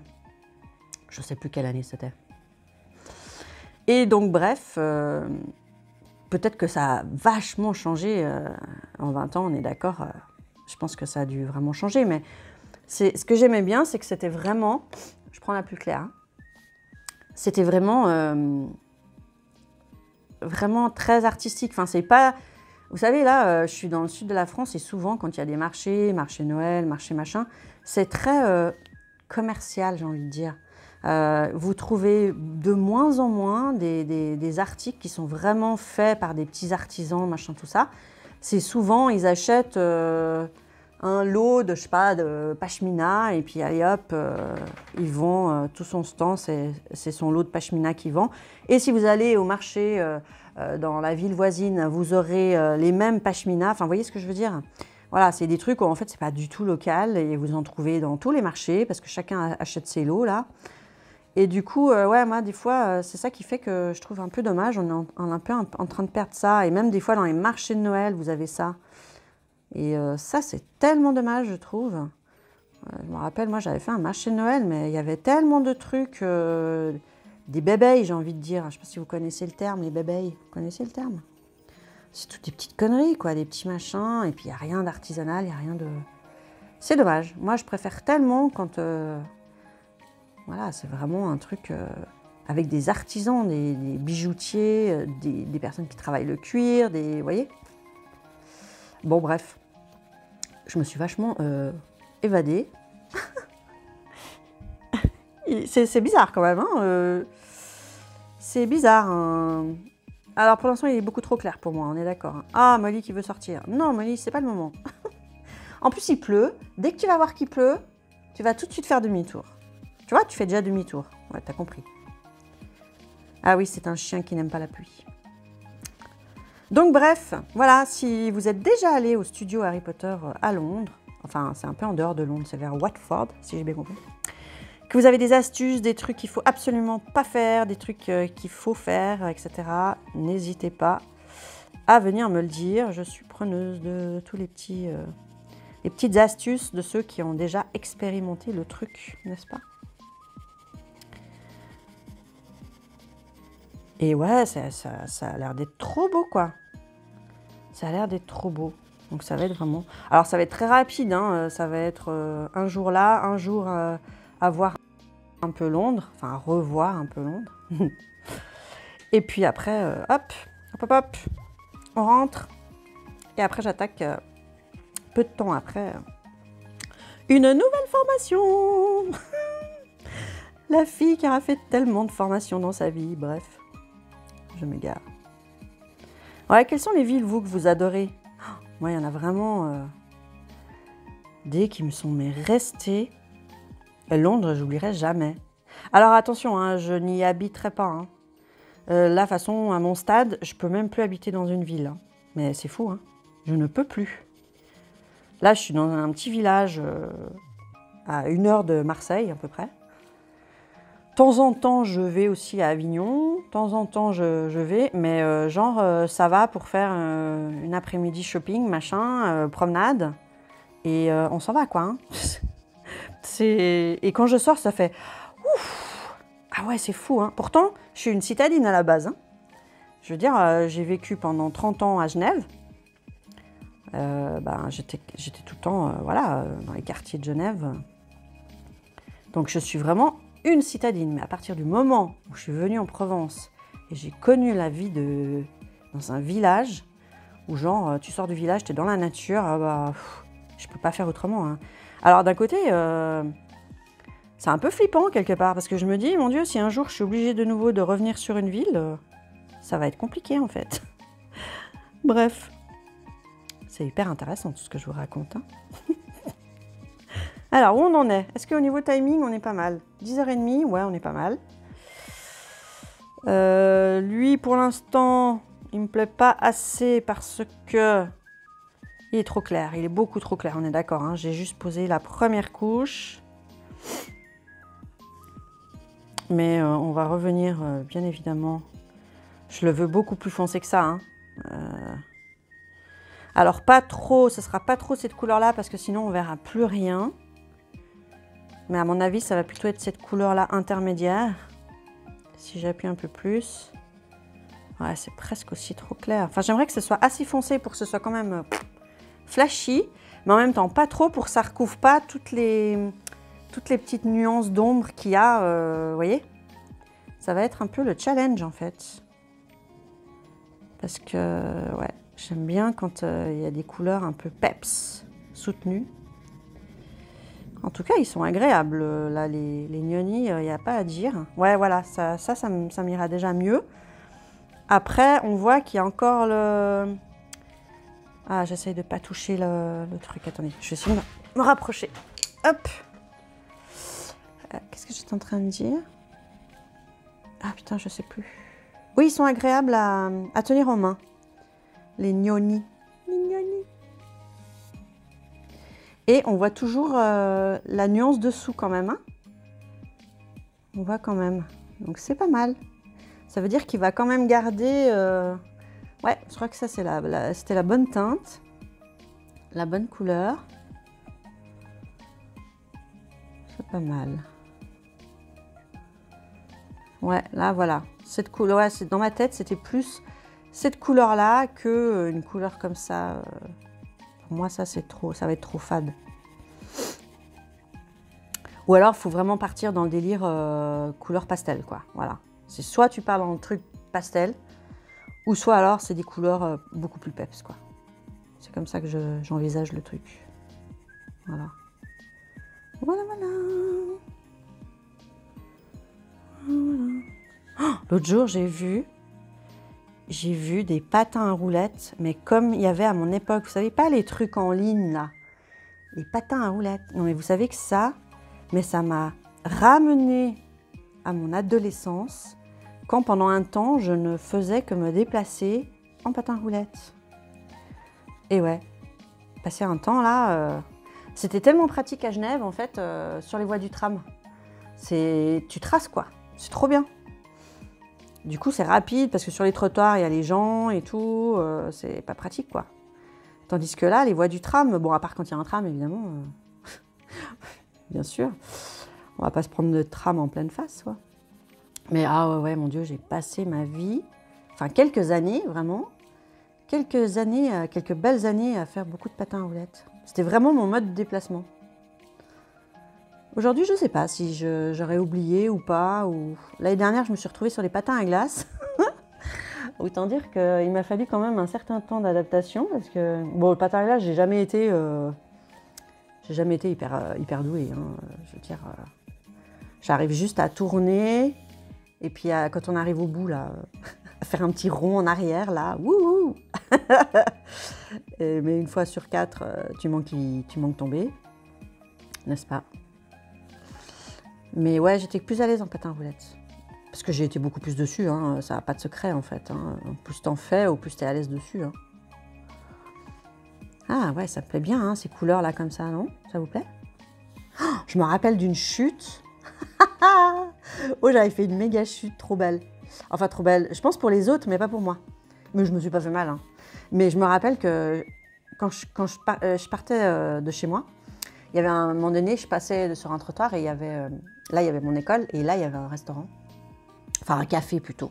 Je ne sais plus quelle année c'était. Et donc, bref, peut-être que ça a vachement changé en 20 ans, on est d'accord. Je pense que ça a dû vraiment changer. Mais ce que j'aimais bien, c'est que c'était vraiment... Je prends la plus claire. Hein, c'était vraiment, vraiment très artistique. Enfin, c'est pas... Vous savez, là, je suis dans le sud de la France et souvent, quand il y a des marchés Noël, marché machin, c'est très commercial, j'ai envie de dire. Vous trouvez de moins en moins des articles qui sont vraiment faits par des petits artisans, machin, tout ça. C'est souvent, ils achètent un lot de, je sais pas, de pashmina et puis allez hop, ils vont, tout son stand, c'est son lot de pashmina qu'ils vend. Et si vous allez au marché dans la ville voisine, vous aurez les mêmes pashmina, enfin, vous voyez ce que je veux dire? Voilà, c'est des trucs où en fait, c'est pas du tout local et vous en trouvez dans tous les marchés parce que chacun achète ses lots là. Et du coup, ouais, moi, des fois, c'est ça qui fait que je trouve un peu dommage. On est un peu en train de perdre ça. Et même des fois, dans les marchés de Noël, vous avez ça. Et ça, c'est tellement dommage, je trouve. Je me rappelle, moi, j'avais fait un marché de Noël, mais il y avait tellement de trucs, des bébés, j'ai envie de dire. Je ne sais pas si vous connaissez le terme, les bébés. Vous connaissez le terme? C'est toutes des petites conneries, quoi, des petits machins. Et puis, il n'y a rien d'artisanal, il n'y a rien de... C'est dommage. Moi, je préfère tellement quand... Voilà, c'est vraiment un truc avec des artisans, des bijoutiers, des personnes qui travaillent le cuir, vous voyez? Bon, bref. Je me suis vachement évadée. C'est bizarre quand même, hein, c'est bizarre. Hein. Alors, pour l'instant, il est beaucoup trop clair pour moi, on est d'accord. Hein. Ah, Molly qui veut sortir. Non, Molly, c'est pas le moment. En plus, il pleut. Dès que tu vas voir qu'il pleut, tu vas tout de suite faire demi-tour. Tu vois, tu fais déjà demi-tour. Ouais, t'as compris. Ah oui, c'est un chien qui n'aime pas la pluie. Donc bref, voilà, si vous êtes déjà allé au studio Harry Potter à Londres, enfin, c'est un peu en dehors de Londres, c'est vers Watford, si j'ai bien compris, que vous avez des astuces, des trucs qu'il faut absolument pas faire, des trucs qu'il faut faire, etc., n'hésitez pas à venir me le dire. Je suis preneuse de tous les petites astuces de ceux qui ont déjà expérimenté le truc, n'est-ce pas? Et ouais, ça a l'air d'être trop beau, quoi. Ça a l'air d'être trop beau. Donc ça va être vraiment... Alors ça va être très rapide, hein. Ça va être un jour là, un jour à voir un peu Londres, enfin à revoir un peu Londres. Et puis après, hop, on rentre. Et après j'attaque, peu de temps après, une nouvelle formation. La fille qui a fait tellement de formations dans sa vie, bref. Je m'égare. Ouais, quelles sont les villes, vous, que vous adorez? Moi, il y en a vraiment des qui me sont restées. Londres, j'oublierai jamais. Alors attention, hein, je n'y habiterai pas. Hein. Là, façon, à mon stade, je peux même plus habiter dans une ville. Hein. Mais c'est fou, hein. Je ne peux plus. Là, je suis dans un petit village à 1 heure de Marseille, à peu près. De temps en temps, je vais aussi à Avignon. De temps en temps, je vais. Mais ça va pour faire une après-midi shopping, machin, promenade. Et on s'en va, quoi. Hein. Et quand je sors, ça fait... Ouf. Ah ouais, c'est fou. Hein. Pourtant, je suis une citadine à la base. Hein. Je veux dire, j'ai vécu pendant 30 ans à Genève. J'étais tout le temps dans les quartiers de Genève. Donc, je suis vraiment... une citadine, mais à partir du moment où je suis venue en Provence et j'ai connu la vie dans un village, où genre, tu sors du village, tu es dans la nature, je peux pas faire autrement. Hein. Alors d'un côté, c'est un peu flippant quelque part, parce que je me dis, mon Dieu, si un jour je suis obligée de nouveau de revenir sur une ville, ça va être compliqué en fait. Bref. C'est hyper intéressant tout ce que je vous raconte. Hein. Alors, où on en est? Est-ce qu'au niveau timing, on est pas mal? 10h30, ouais, on est pas mal. Lui, pour l'instant, il me plaît pas assez parce que il est trop clair. Il est beaucoup trop clair, on est d'accord. Hein. J'ai juste posé la première couche. Mais on va revenir, bien évidemment. Je le veux beaucoup plus foncé que ça. Hein. Alors, pas trop, ce sera pas trop cette couleur-là parce que sinon, on verra plus rien. Mais à mon avis, ça va plutôt être cette couleur-là intermédiaire. Si j'appuie un peu plus. Ouais, c'est presque aussi trop clair. Enfin, j'aimerais que ce soit assez foncé pour que ce soit quand même flashy. Mais en même temps, pas trop pour que ça ne recouvre pas toutes les petites nuances d'ombre qu'il y a. Vous voyez? Ça va être un peu le challenge, en fait. Parce que, ouais, j'aime bien quand il y a des couleurs un peu peps, soutenues. En tout cas, ils sont agréables, là, les Nioni, il n'y a pas à dire. Ouais, voilà, ça m'ira déjà mieux. Après, on voit qu'il y a encore le... Ah, j'essaye de ne pas toucher le truc. Attendez, je vais essayer de me rapprocher. Hop. Qu'est-ce que j'étais en train de dire? Ah, putain, je sais plus. Oui, ils sont agréables à tenir en main. Les Nioni. Les Nioni. Et on voit toujours la nuance dessous quand même. Hein, on voit quand même. Donc c'est pas mal. Ça veut dire qu'il va quand même garder... Ouais, je crois que ça c'était la bonne teinte. La bonne couleur. C'est pas mal. Ouais, là voilà. Cette couleur, ouais, dans ma tête, c'était plus cette couleur-là que une couleur comme ça. Pour moi, ça va être trop fade. Ou alors, il faut vraiment partir dans le délire couleur pastel, quoi. Voilà. C'est soit tu pars dans le truc pastel, ou soit alors c'est des couleurs beaucoup plus peps, quoi. C'est comme ça que j'envisage le truc. Voilà. Voilà, voilà. Voilà. Oh, l'autre jour, j'ai vu des patins à roulettes, mais comme il y avait à mon époque, vous savez pas les trucs en ligne là, les patins à roulettes. Non mais vous savez que ça m'a ramené à mon adolescence, quand pendant un temps, je ne faisais que me déplacer en patins à roulettes. Et ouais, passer un temps là, c'était tellement pratique à Genève en fait, sur les voies du tram. Tu traces quoi, c'est trop bien. Du coup, c'est rapide parce que sur les trottoirs, il y a les gens et tout. C'est pas pratique, quoi. Tandis que là, les voies du tram, bon, à part quand il y a un tram, évidemment, bien sûr, on va pas se prendre de tram en pleine face, quoi. Mais ah ouais, mon Dieu, j'ai passé ma vie, enfin quelques années, vraiment, quelques belles années à faire beaucoup de patins à roulettes. C'était vraiment mon mode de déplacement. Aujourd'hui, je ne sais pas si j'aurais oublié ou pas. L'année dernière, je me suis retrouvée sur les patins à glace. Autant dire qu'il m'a fallu quand même un certain temps d'adaptation parce que, bon, le patin à glace, j'ai jamais été hyper douée. Hein. Je veux dire, j'arrive juste à tourner et puis quand on arrive au bout, là, à faire un petit rond en arrière, là, wouhou. Mais une fois sur 4, tu manques tomber, n'est-ce pas? Mais ouais, j'étais plus à l'aise en patin à roulettes. Parce que j'ai été beaucoup plus dessus, hein. Ça n'a pas de secret en fait. Hein. Plus t'en fais, au plus t'es à l'aise dessus. Hein. Ah ouais, ça me plaît bien, hein, ces couleurs là comme ça, non? Ça vous plaît? Oh, je me rappelle d'une chute. Oh, j'avais fait une méga chute, trop belle. Enfin, trop belle. Je pense pour les autres, mais pas pour moi. Mais je me suis pas fait mal. Hein. Mais je me rappelle que quand je partais de chez moi, il y avait un moment donné, je passais sur un trottoir et il y avait mon école et là, il y avait un restaurant. Enfin, un café plutôt.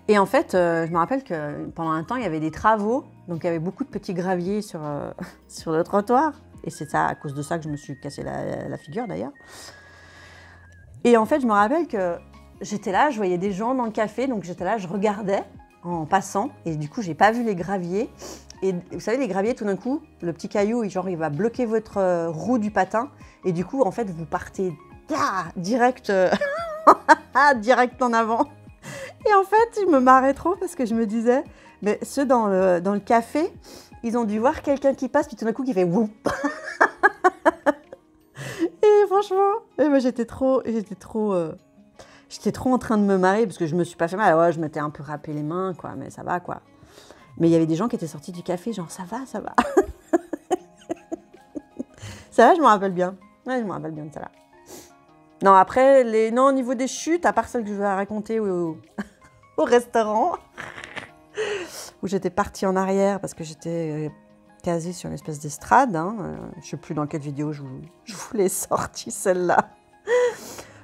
Et en fait, je me rappelle que pendant un temps, il y avait des travaux. Donc, il y avait beaucoup de petits graviers sur le trottoir. Et c'est ça, à cause de ça que je me suis cassé la figure d'ailleurs. Et en fait, je me rappelle que j'étais là, je voyais des gens dans le café. Donc, j'étais là, je regardais en passant. Et du coup, j'ai pas vu les graviers. Et vous savez, les graviers, tout d'un coup, le petit caillou, genre, il va bloquer votre roue du patin. Et du coup, en fait, vous partez direct, direct en avant. Et en fait, je me marrais trop parce que je me disais, mais ceux dans le café, Ils ont dû voir quelqu'un qui passe, puis tout d'un coup qui fait woup. Et franchement, j'étais trop en train de me marrer parce que je me suis pas fait mal. Ouais, je m'étais un peu râpé les mains, quoi, mais ça va, quoi. Mais il y avait des gens qui étaient sortis du café, genre ça va, ça va. Ça va, je me rappelle bien. Ouais, je me rappelle bien de ça là. Non, après, non, au niveau des chutes, à part celle que je vais raconter au restaurant, où j'étais partie en arrière parce que j'étais casée sur une espèce d'estrade. Hein. Je ne sais plus dans quelle vidéo je vous l'ai sortie, celle-là.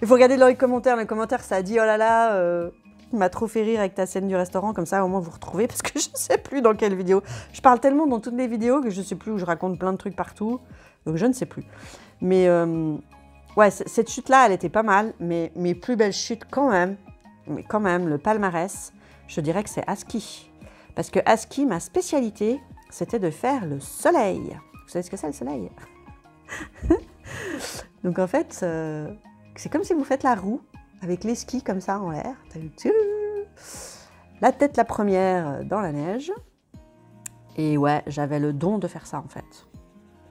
Il faut regarder dans les commentaires. Dans les commentaires, ça a dit « Oh là là, tu m'as trop fait rire avec ta scène du restaurant. » Comme ça, au moins, vous retrouvez parce que je ne sais plus dans quelle vidéo. Je parle tellement dans toutes les vidéos que je ne sais plus où je raconte plein de trucs partout. Donc, je ne sais plus. Mais ouais, cette chute-là, elle était pas mal. Mais mes plus belles chutes, quand même, le palmarès, je dirais que c'est à ski. Parce que à ski, ma spécialité, c'était de faire le soleil. Vous savez ce que c'est le soleil? Donc en fait, c'est comme si vous faites la roue avec les skis comme ça en l'air. La tête la première dans la neige. Et ouais, j'avais le don de faire ça en fait.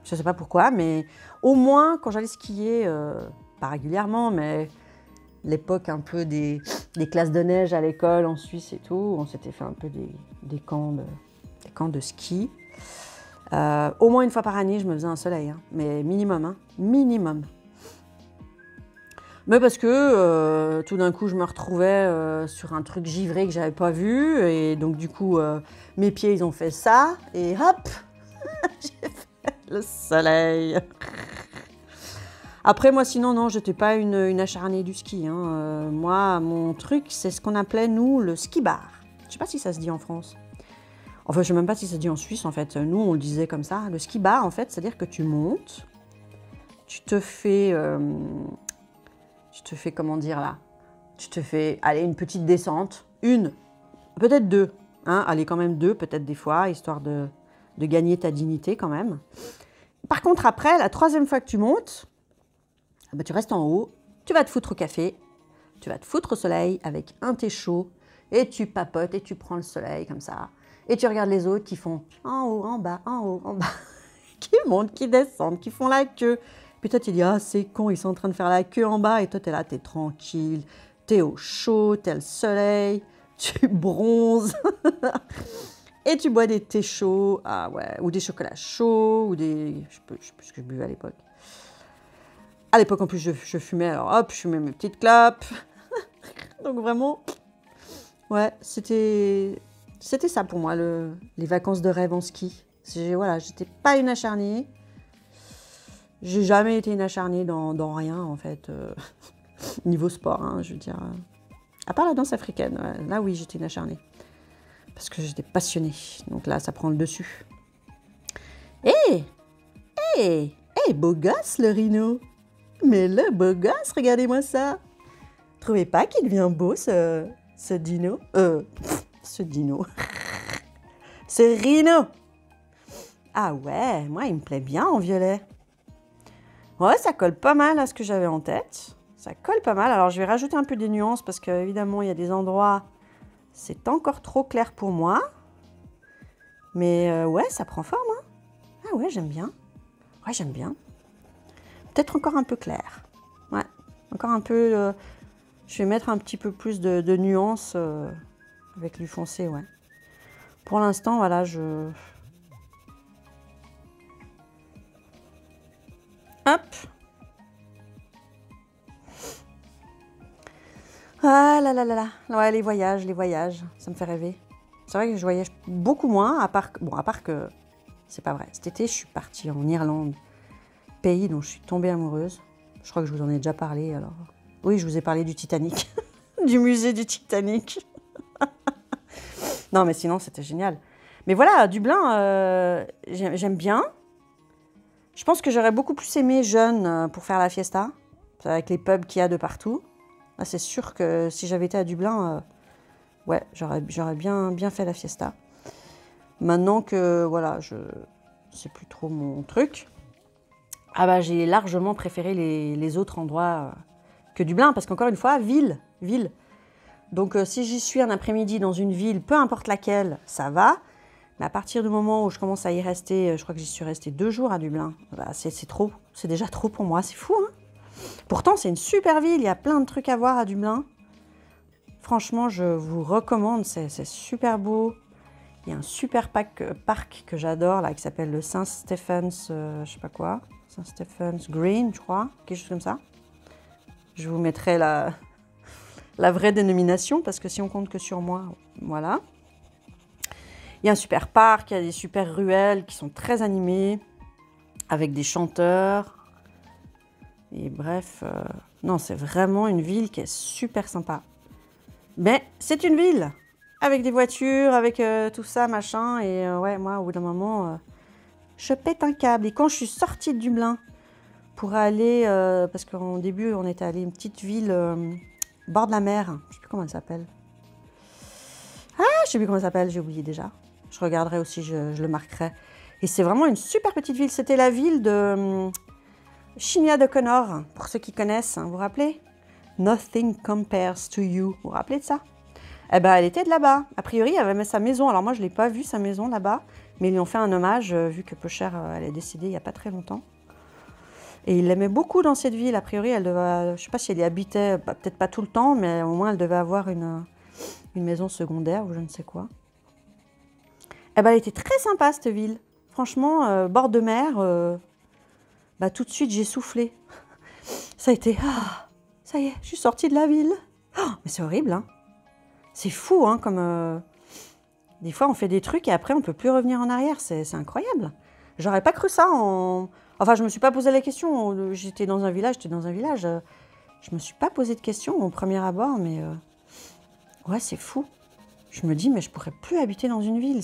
Je ne sais pas pourquoi, mais au moins quand j'allais skier, pas régulièrement, mais l'époque un peu des classes de neige à l'école en Suisse et tout, on s'était fait un peu des camps de ski. Au moins une fois par année, je me faisais un soleil, hein, mais minimum, hein, minimum. Mais parce que tout d'un coup, je me retrouvais sur un truc givré que j'avais pas vu, et donc du coup, mes pieds, ils ont fait ça, et hop, j'ai fait le soleil. Après, moi, sinon, non, j'étais pas une acharnée du ski. Hein. Moi, mon truc, c'est ce qu'on appelait, nous, le ski bar. Je sais pas si ça se dit en France. Enfin, je sais même pas si ça se dit en Suisse, en fait. Nous, on le disait comme ça. Le ski bar, en fait, c'est-à-dire que tu montes, tu te fais, comment dire, là? Tu te fais, allez, une petite descente. Une, peut-être deux. Hein, allez, quand même deux, peut-être des fois, histoire de gagner ta dignité, quand même. Par contre, après, la troisième fois que tu montes, ben, tu restes en haut, tu vas te foutre au café, tu vas te foutre au soleil avec un thé chaud et tu papotes et tu prends le soleil comme ça. Et tu regardes les autres qui font en haut, en bas, qui montent, qui descendent, qui font la queue. Puis toi, tu dis, ah, c'est con, ils sont en train de faire la queue en bas. Et toi, tu es là, tu es tranquille, tu es au chaud, tu as le soleil, tu bronzes. Et tu bois des thés chauds, ah ouais, ou des chocolats chauds, ou des... Je sais plus ce que je buvais à l'époque. À l'époque, en plus, je fumais, alors hop, je fumais mes petites clopes. Donc vraiment, ouais, c'était ça pour moi, les vacances de rêve en ski. Voilà, j'étais pas une acharnée. J'ai jamais été une acharnée dans rien, en fait, niveau sport, hein, je veux dire. À part la danse africaine, ouais, là, oui, j'étais une acharnée. Parce que j'étais passionnée. Donc là, ça prend le dessus. Hé, beau gosse, le rhino. Mais le beau gosse, regardez-moi ça. Trouvez pas qu'il devient beau, ce dino? Ce dino. Ce rhino. Ah ouais, moi, il me plaît bien en violet. Ouais, ça colle pas mal à ce que j'avais en tête. Ça colle pas mal. Alors, je vais rajouter un peu des nuances parce qu'évidemment, il y a des endroits, c'est encore trop clair pour moi. Mais ouais, ça prend forme. Hein. Ah ouais, j'aime bien. Ouais, j'aime bien. Peut-être encore un peu clair. Ouais, encore un peu... je vais mettre un petit peu plus de nuances avec du foncé, ouais. Pour l'instant, voilà, Hop. Ah là là là là. Ouais, les voyages, ça me fait rêver. C'est vrai que je voyage beaucoup moins, à part que... C'est pas vrai. Cet été, je suis partie en Irlande, pays dont je suis tombée amoureuse. Je crois que je vous en ai déjà parlé, alors... Oui, je vous ai parlé du Titanic, du musée du Titanic. Non, mais sinon, c'était génial. Mais voilà, Dublin, j'aime bien. Je pense que j'aurais beaucoup plus aimé jeune pour faire la fiesta, avec les pubs qu'il y a de partout. Là, c'est sûr que si j'avais été à Dublin, ouais, j'aurais bien fait la fiesta. Maintenant que, voilà, c'est plus trop mon truc, ah bah, j'ai largement préféré les autres endroits que Dublin, parce qu'encore une fois, ville. Donc, si j'y suis un après-midi dans une ville, peu importe laquelle, ça va. Mais à partir du moment où je commence à y rester, je crois que j'y suis restée 2 jours à Dublin, bah, c'est trop. C'est déjà trop pour moi, c'est fou, hein. Pourtant, c'est une super ville, il y a plein de trucs à voir à Dublin. Franchement, je vous recommande, c'est super beau. Il y a un super parc que j'adore, là, qui s'appelle le Saint Stephen's, je sais pas quoi, Saint Stephen's Green, je crois, quelque chose comme ça. Je vous mettrai la vraie dénomination, parce que si on compte que sur moi, voilà. Il y a un super parc, il y a des super ruelles qui sont très animées, avec des chanteurs. Et bref, non, c'est vraiment une ville qui est super sympa. Mais c'est une ville, avec des voitures, avec tout ça, machin. Et ouais, moi, au bout d'un moment, je pète un câble. Et quand je suis sortie de Dublin pour aller, parce qu'au début, on était allé à une petite ville bord de la mer. Je ne sais plus comment elle s'appelle. Ah, je ne sais plus comment elle s'appelle, j'ai oublié déjà. Je regarderai aussi, je le marquerai. Et c'est vraiment une super petite ville. C'était la ville de Sinead O'Connor, pour ceux qui connaissent, hein, vous vous rappelez? Nothing compares to you. Vous vous rappelez de ça? Eh ben, elle était de là-bas. A priori, elle avait mis sa maison. Alors moi, je ne l'ai pas vue, sa maison là-bas. Mais ils lui ont fait un hommage, vu que Pusher, elle est décédée il n'y a pas très longtemps. Et il l'aimait beaucoup dans cette ville. A priori, elle devait, je ne sais pas si elle y habitait, peut-être pas tout le temps, mais au moins, elle devait avoir une maison secondaire ou je ne sais quoi. Eh ben, elle était très sympa, cette ville. Franchement, bord de mer, bah, tout de suite, j'ai soufflé. Ça a été... Ah, ça y est, je suis sortie de la ville. Oh, mais c'est horrible, hein. C'est fou, hein, comme... des fois, on fait des trucs et après, on ne peut plus revenir en arrière. C'est incroyable. J'aurais pas cru ça en... Enfin, je ne me suis pas posé la question. J'étais dans un village, Je ne me suis pas posé de questions au premier abord, mais... Ouais, c'est fou. Je me dis, mais je pourrais plus habiter dans une ville.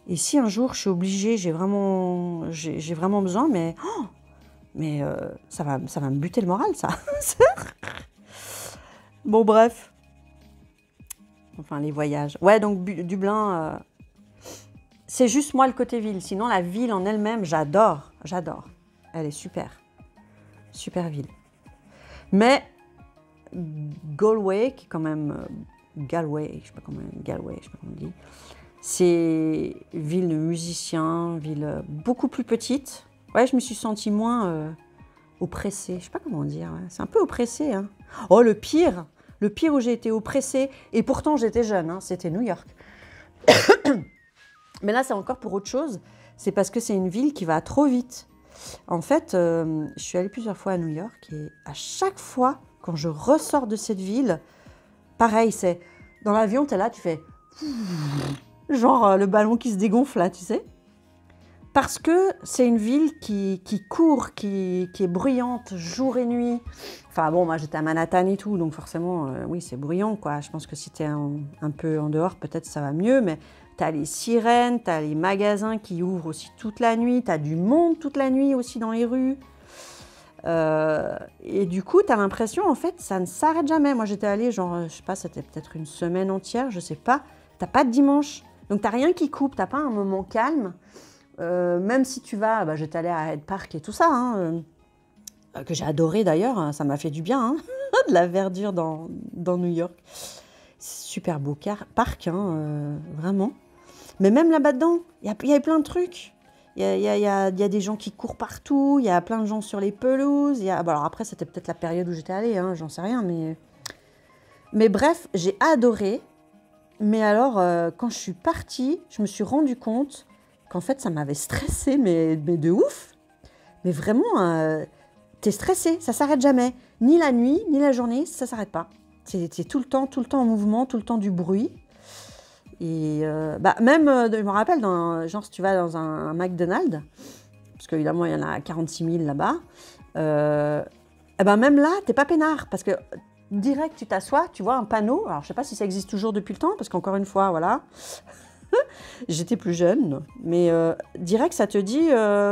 Et si un jour, je suis obligée, j'ai vraiment besoin, mais... Oh, mais ça va me buter le moral, ça. Bon, bref. Enfin, les voyages. Ouais, donc Dublin, c'est juste moi le côté ville. Sinon, la ville en elle-même, j'adore. J'adore. Elle est super. Super ville. Mais Galway, qui est quand même... Galway, je sais pas comment on dit. C'est ville de musiciens, ville beaucoup plus petite. Ouais, je me suis sentie moins oppressée. Je sais pas comment dire. Ouais. C'est un peu oppressée. Hein. Oh, le pire où j'ai été oppressée, et pourtant j'étais jeune, hein, c'était New York. Mais là, c'est encore pour autre chose. C'est parce que c'est une ville qui va trop vite. En fait, je suis allée plusieurs fois à New York et à chaque fois, quand je ressors de cette ville, pareil, c'est dans l'avion, tu es là, tu fais genre le ballon qui se dégonfle là, tu sais. Parce que c'est une ville qui court, qui est bruyante jour et nuit. Enfin bon, moi j'étais à Manhattan et tout, donc forcément, oui, c'est bruyant, quoi. Je pense que si t'es un peu en dehors, peut-être ça va mieux, mais t'as les sirènes, t'as les magasins qui ouvrent aussi toute la nuit, t'as du monde toute la nuit aussi dans les rues. Et du coup, t'as l'impression, en fait, ça ne s'arrête jamais. Moi, j'étais allée, genre, je sais pas, c'était peut-être une semaine entière, je sais pas. T'as pas de dimanche, donc t'as rien qui coupe, t'as pas un moment calme. Même si tu vas, bah, j'étais allée à Hyde Park et tout ça, hein, que j'ai adoré d'ailleurs, ça m'a fait du bien, hein, de la verdure dans New York. Super beau parc, hein, vraiment. Mais même là-bas dedans, il y a plein de trucs. Il y a des gens qui courent partout, il y a plein de gens sur les pelouses. Bon, alors après, c'était peut-être la période où j'étais allée, hein, j'en sais rien. Mais bref, j'ai adoré. Mais alors, quand je suis partie, je me suis rendu compte qu'en fait, ça m'avait stressée, mais de ouf. Mais vraiment, t'es stressée, ça s'arrête jamais. Ni la nuit, ni la journée, ça s'arrête pas. C'est tout le temps en mouvement, tout le temps du bruit. Et même, je me rappelle, genre si tu vas dans un McDonald's, parce qu'évidemment, il y en a 46 000 là-bas, même là, t'es pas peinard, parce que direct, tu t'assois, tu vois un panneau. Alors, je sais pas si ça existe toujours depuis le temps, parce qu'encore une fois, voilà... J'étais plus jeune, mais direct, ça te dit,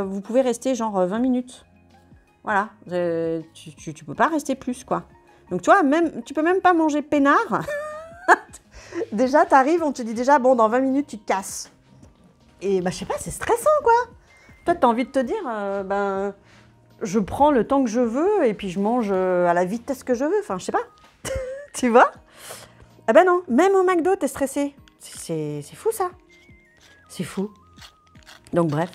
vous pouvez rester genre 20 minutes. Voilà, tu peux pas rester plus, quoi. Donc, tu vois, tu peux même pas manger peinard. Déjà, t'arrives, on te dit déjà, bon, dans 20 minutes, tu te casses. Et je sais pas, c'est stressant, quoi. Toi, t'as envie de te dire, je prends le temps que je veux et puis je mange à la vitesse que je veux. Enfin, je sais pas. Tu vois? Ah ben non, même au McDo, t'es stressé. C'est fou, ça. C'est fou. Donc bref.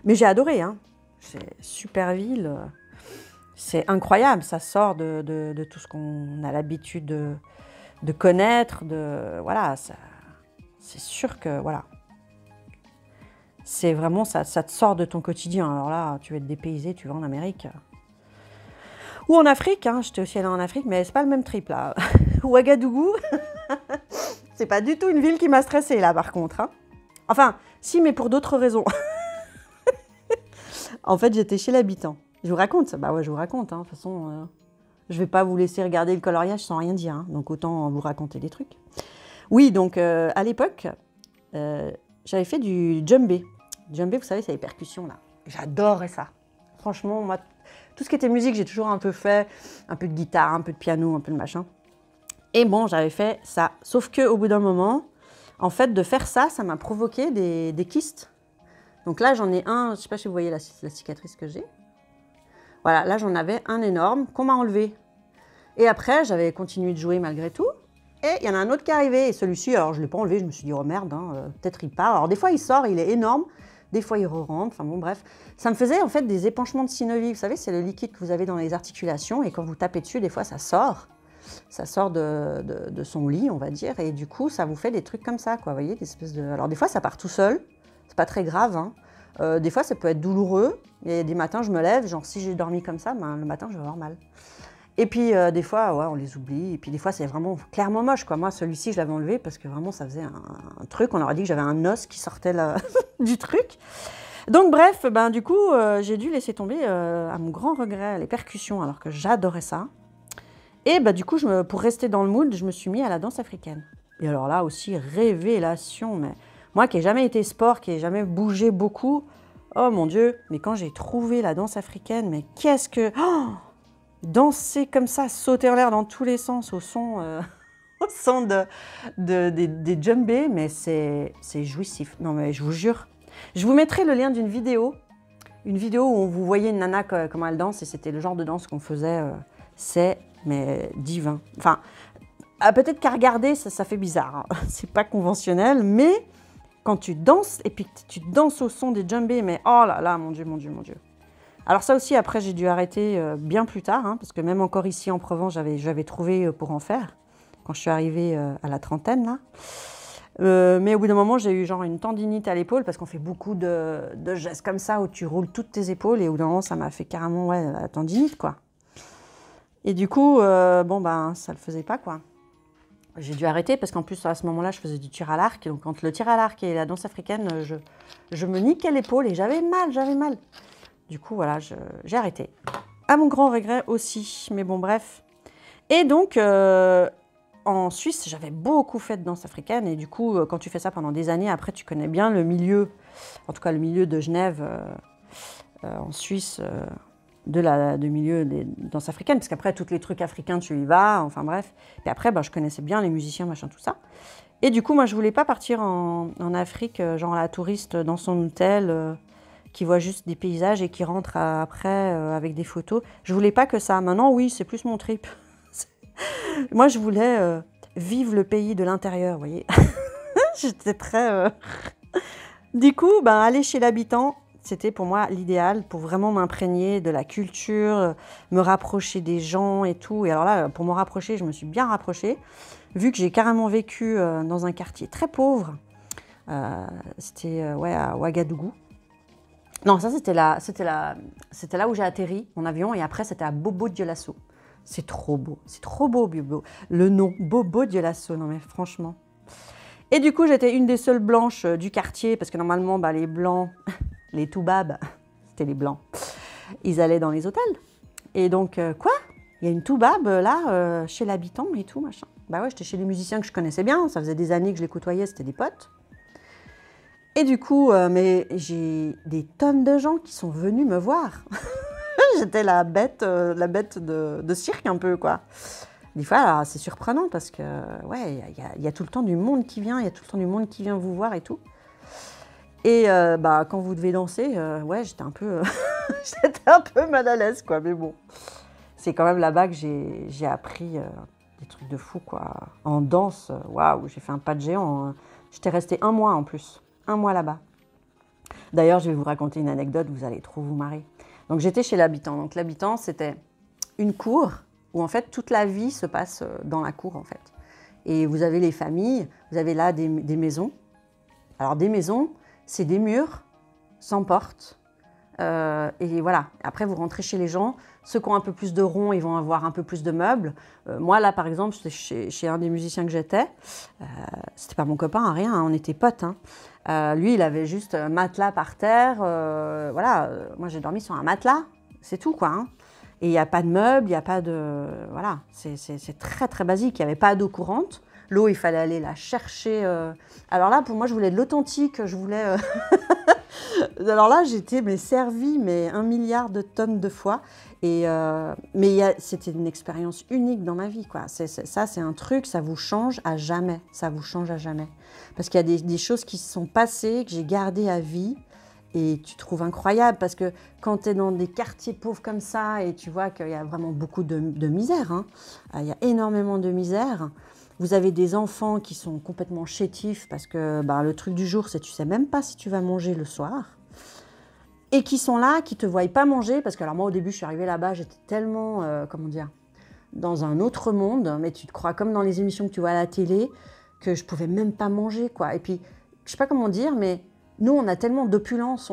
Mais j'ai adoré, hein. C'est super ville. C'est incroyable. Ça sort de tout ce qu'on a l'habitude de connaître. Voilà, c'est sûr que, voilà. C'est vraiment, ça te sort de ton quotidien. Alors là, tu vas être dépaysé, tu vas en Amérique. Ou en Afrique, hein. J'étais aussi allée en Afrique, mais c'est pas le même trip, là. Ouagadougou, c'est pas du tout une ville qui m'a stressée, là, par contre. Hein. Enfin, si, mais pour d'autres raisons. En fait, j'étais chez l'habitant. Je vous raconte ça? Bah ouais, je vous raconte. Hein. De toute façon, je vais pas vous laisser regarder le coloriage sans rien dire. Hein. Donc, autant vous raconter des trucs. Oui, donc, à l'époque, j'avais fait du djembé. Djembé, vous savez, c'est les percussions, là. J'adorais ça. Franchement, moi, tout ce qui était musique, j'ai toujours un peu fait. Un peu de guitare, un peu de piano, un peu de machin. Et bon, j'avais fait ça. Sauf qu'au bout d'un moment, en fait, de faire ça, ça m'a provoqué des kystes. Donc là, j'en ai un, je ne sais pas si vous voyez la cicatrice que j'ai. Voilà, là, j'en avais un énorme qu'on m'a enlevé. Et après, j'avais continué de jouer malgré tout. Et il y en a un autre qui est arrivé. Et celui-ci, alors je ne l'ai pas enlevé, je me suis dit, oh merde, hein, peut-être il part. Alors des fois, il sort, il est énorme. Des fois, il re-rentre. Enfin bon, bref. Ça me faisait en fait des épanchements de synovie. Vous savez, c'est le liquide que vous avez dans les articulations. Et quand vous tapez dessus, des fois, ça sort. Ça sort de son lit, on va dire. Et du coup, ça vous fait des trucs comme ça, quoi. Vous voyez, des espèces de... Alors des fois, ça part tout seul. C'est pas très grave, hein. Des fois, ça peut être douloureux. Et des matins, je me lève, genre si j'ai dormi comme ça, ben, le matin, je vais avoir mal. Et puis, des fois, ouais, on les oublie. Et puis, des fois, c'est vraiment clairement moche, quoi. Moi, celui-ci, je l'avais enlevé parce que vraiment, ça faisait un truc. On aurait dit que j'avais un os qui sortait là, du truc. Donc, bref, ben, du coup, j'ai dû laisser tomber, à mon grand regret, les percussions, alors que j'adorais ça. Et ben, du coup, pour rester dans le mood, je me suis mis à la danse africaine. Et alors là aussi, révélation, mais... Moi qui n'ai jamais été sport, qui n'ai jamais bougé beaucoup, oh mon Dieu, mais quand j'ai trouvé la danse africaine, mais qu'est-ce que... Oh, danser comme ça, sauter en l'air dans tous les sens au son, au son des djembés, mais c'est jouissif. Non mais je vous jure. Je vous mettrai le lien d'une vidéo où vous voyez une nana comment elle danse, et c'était le genre de danse qu'on faisait, c'est mais divin. Enfin, peut-être qu'à regarder, ça fait bizarre, hein. C'est pas conventionnel, mais... Quand tu danses, et puis tu danses au son des djembés, mais oh là là, mon Dieu, mon Dieu, mon Dieu. Alors ça aussi, après, j'ai dû arrêter bien plus tard, hein, parce que même encore ici en Provence, j'avais trouvé pour en faire, quand je suis arrivée à la trentaine, là. Mais au bout d'un moment, j'ai eu genre une tendinite à l'épaule, parce qu'on fait beaucoup de gestes comme ça, où tu roules toutes tes épaules, et au bout d'un moment, ça m'a fait carrément, ouais, la tendinite, quoi. Et du coup, bon, ben, ça le faisait pas, quoi. J'ai dû arrêter parce qu'en plus, à ce moment-là, je faisais du tir à l'arc. Et donc, entre le tir à l'arc et la danse africaine, je me niquais l'épaule et j'avais mal, j'avais mal. Du coup, voilà, j'ai arrêté. À mon grand regret aussi. Mais bon, bref. Et donc, en Suisse, j'avais beaucoup fait de danse africaine. Et du coup, quand tu fais ça pendant des années, après, tu connais bien le milieu, en tout cas le milieu de Genève, en Suisse, du milieu des danses africaines, parce qu'après, tous les trucs africains, tu y vas, enfin bref. Et après, ben, je connaissais bien les musiciens, machin, tout ça. Et du coup, moi, je voulais pas partir en Afrique, genre la touriste dans son hôtel, qui voit juste des paysages et qui rentre après avec des photos. Je voulais pas que ça. Maintenant, oui, c'est plus mon trip. Moi, je voulais vivre le pays de l'intérieur, vous voyez. J'étais très... Du coup, ben, aller chez l'habitant, c'était pour moi l'idéal pour vraiment m'imprégner de la culture, me rapprocher des gens et tout. Et alors là, pour me rapprocher, je me suis bien rapprochée, vu que j'ai carrément vécu dans un quartier très pauvre. C'était ouais, à Ouagadougou. Non, ça c'était là où j'ai atterri mon avion, et après c'était à Bobo Dioulasso. C'est trop beau, Bobo. Le nom, Bobo Dioulasso, non mais franchement. Et du coup, j'étais une des seules blanches du quartier, parce que normalement, bah, les blancs... Les toubabs, c'était les blancs, ils allaient dans les hôtels. Et donc, quoi? Il y a une toubab là, chez l'habitant et tout, machin. Bah ouais, j'étais chez les musiciens que je connaissais bien, ça faisait des années que je les côtoyais, c'était des potes. Et du coup, mais j'ai des tonnes de gens qui sont venus me voir. J'étais la bête de cirque un peu, quoi. Des fois, c'est surprenant parce que, ouais, il y a tout le temps du monde qui vient, il y a tout le temps du monde qui vient vous voir et tout. Et bah, quand vous devez danser, ouais, j'étais un peu mal à l'aise, quoi. Mais bon, c'est quand même là-bas que j'ai appris des trucs de fou, quoi. En danse, waouh, j'ai fait un pas de géant. J'étais restée 1 mois en plus. un mois là-bas. D'ailleurs, je vais vous raconter une anecdote, vous allez trop vous marrer. Donc j'étais chez l'habitant. Donc l'habitant, c'était une cour où en fait toute la vie se passe dans la cour en fait. Et vous avez les familles, vous avez là des maisons. Alors des maisons, c'est des murs sans porte. Et voilà, après vous rentrez chez les gens. Ceux qui ont un peu plus de ronds, ils vont avoir un peu plus de meubles. Moi là par exemple, j'étais chez un des musiciens que j'étais. C'était pas mon copain, hein, rien, hein, on était potes. Hein. Lui, il avait juste un matelas par terre. Voilà, moi j'ai dormi sur un matelas, c'est tout quoi. Hein. Et il n'y a pas de meubles, il n'y a pas de... Voilà, c'est très très basique. Il n'y avait pas d'eau courante. L'eau, il fallait aller la chercher. Alors là, pour moi, je voulais de l'authentique. Je voulais... Alors là, j'étais servie 1 milliard de tonnes de fois. Mais c'était une expérience unique dans ma vie, quoi. Ça, c'est un truc, ça vous change à jamais. Ça vous change à jamais. Parce qu'il y a des choses qui se sont passées, que j'ai gardées à vie. Et tu trouves incroyable parce que quand tu es dans des quartiers pauvres comme ça et tu vois qu'il y a vraiment beaucoup de misère, hein, il y a énormément de misère. Vous avez des enfants qui sont complètement chétifs parce que le truc du jour, c'est tu sais même pas si tu vas manger le soir. Et qui sont là, qui te voient pas manger parce que alors moi au début je suis arrivée là-bas, j'étais tellement, comment dire, dans un autre monde, mais tu te crois comme dans les émissions que tu vois à la télé, que je pouvais même pas manger quoi. Et puis, je sais pas comment dire, mais nous, on a tellement d'opulence,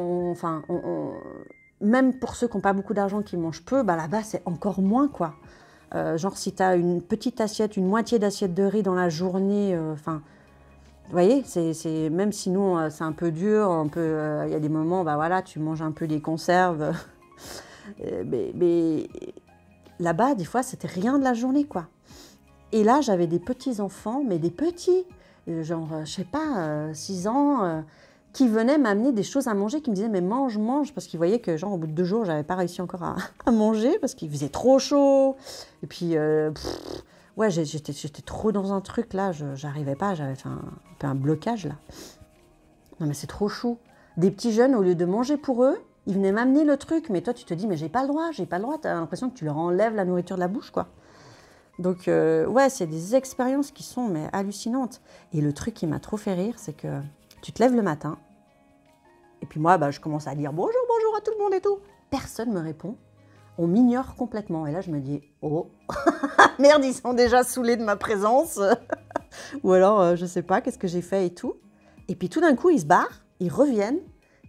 même pour ceux qui n'ont pas beaucoup d'argent, qui mangent peu, là-bas, c'est encore moins, quoi. Genre, si tu as une petite assiette, une moitié d'assiette de riz dans la journée, vous voyez, même si nous, c'est un peu dur, y a des moments, voilà, tu manges un peu des conserves, mais là-bas, des fois, c'était rien de la journée, quoi. Et là, j'avais des petits-enfants, mais des petits, genre, je sais pas, 6 ans... qui venaient m'amener des choses à manger, qui me disaient « mais mange, mange », parce qu'ils voyaient que genre au bout de 2 jours, j'avais pas réussi encore à manger, parce qu'il faisait trop chaud. Et puis, ouais, j'étais trop dans un truc, là, j'arrivais pas, j'avais fait un peu un blocage, là. Non, mais c'est trop chou. Des petits jeunes, au lieu de manger pour eux, ils venaient m'amener le truc, mais toi, tu te dis « mais j'ai pas le droit, t'as l'impression que tu leur enlèves la nourriture de la bouche, quoi. Donc, ouais, c'est des expériences qui sont hallucinantes. Et le truc qui m'a trop fait rire, c'est que tu te lèves le matin, et puis moi, je commence à dire « bonjour, bonjour à tout le monde et tout ». Personne ne me répond, on m'ignore complètement. Et là, je me dis « oh, merde, ils sont déjà saoulés de ma présence ». Ou alors, je sais pas, qu'est-ce que j'ai fait et tout. Et puis tout d'un coup, ils se barrent, ils reviennent,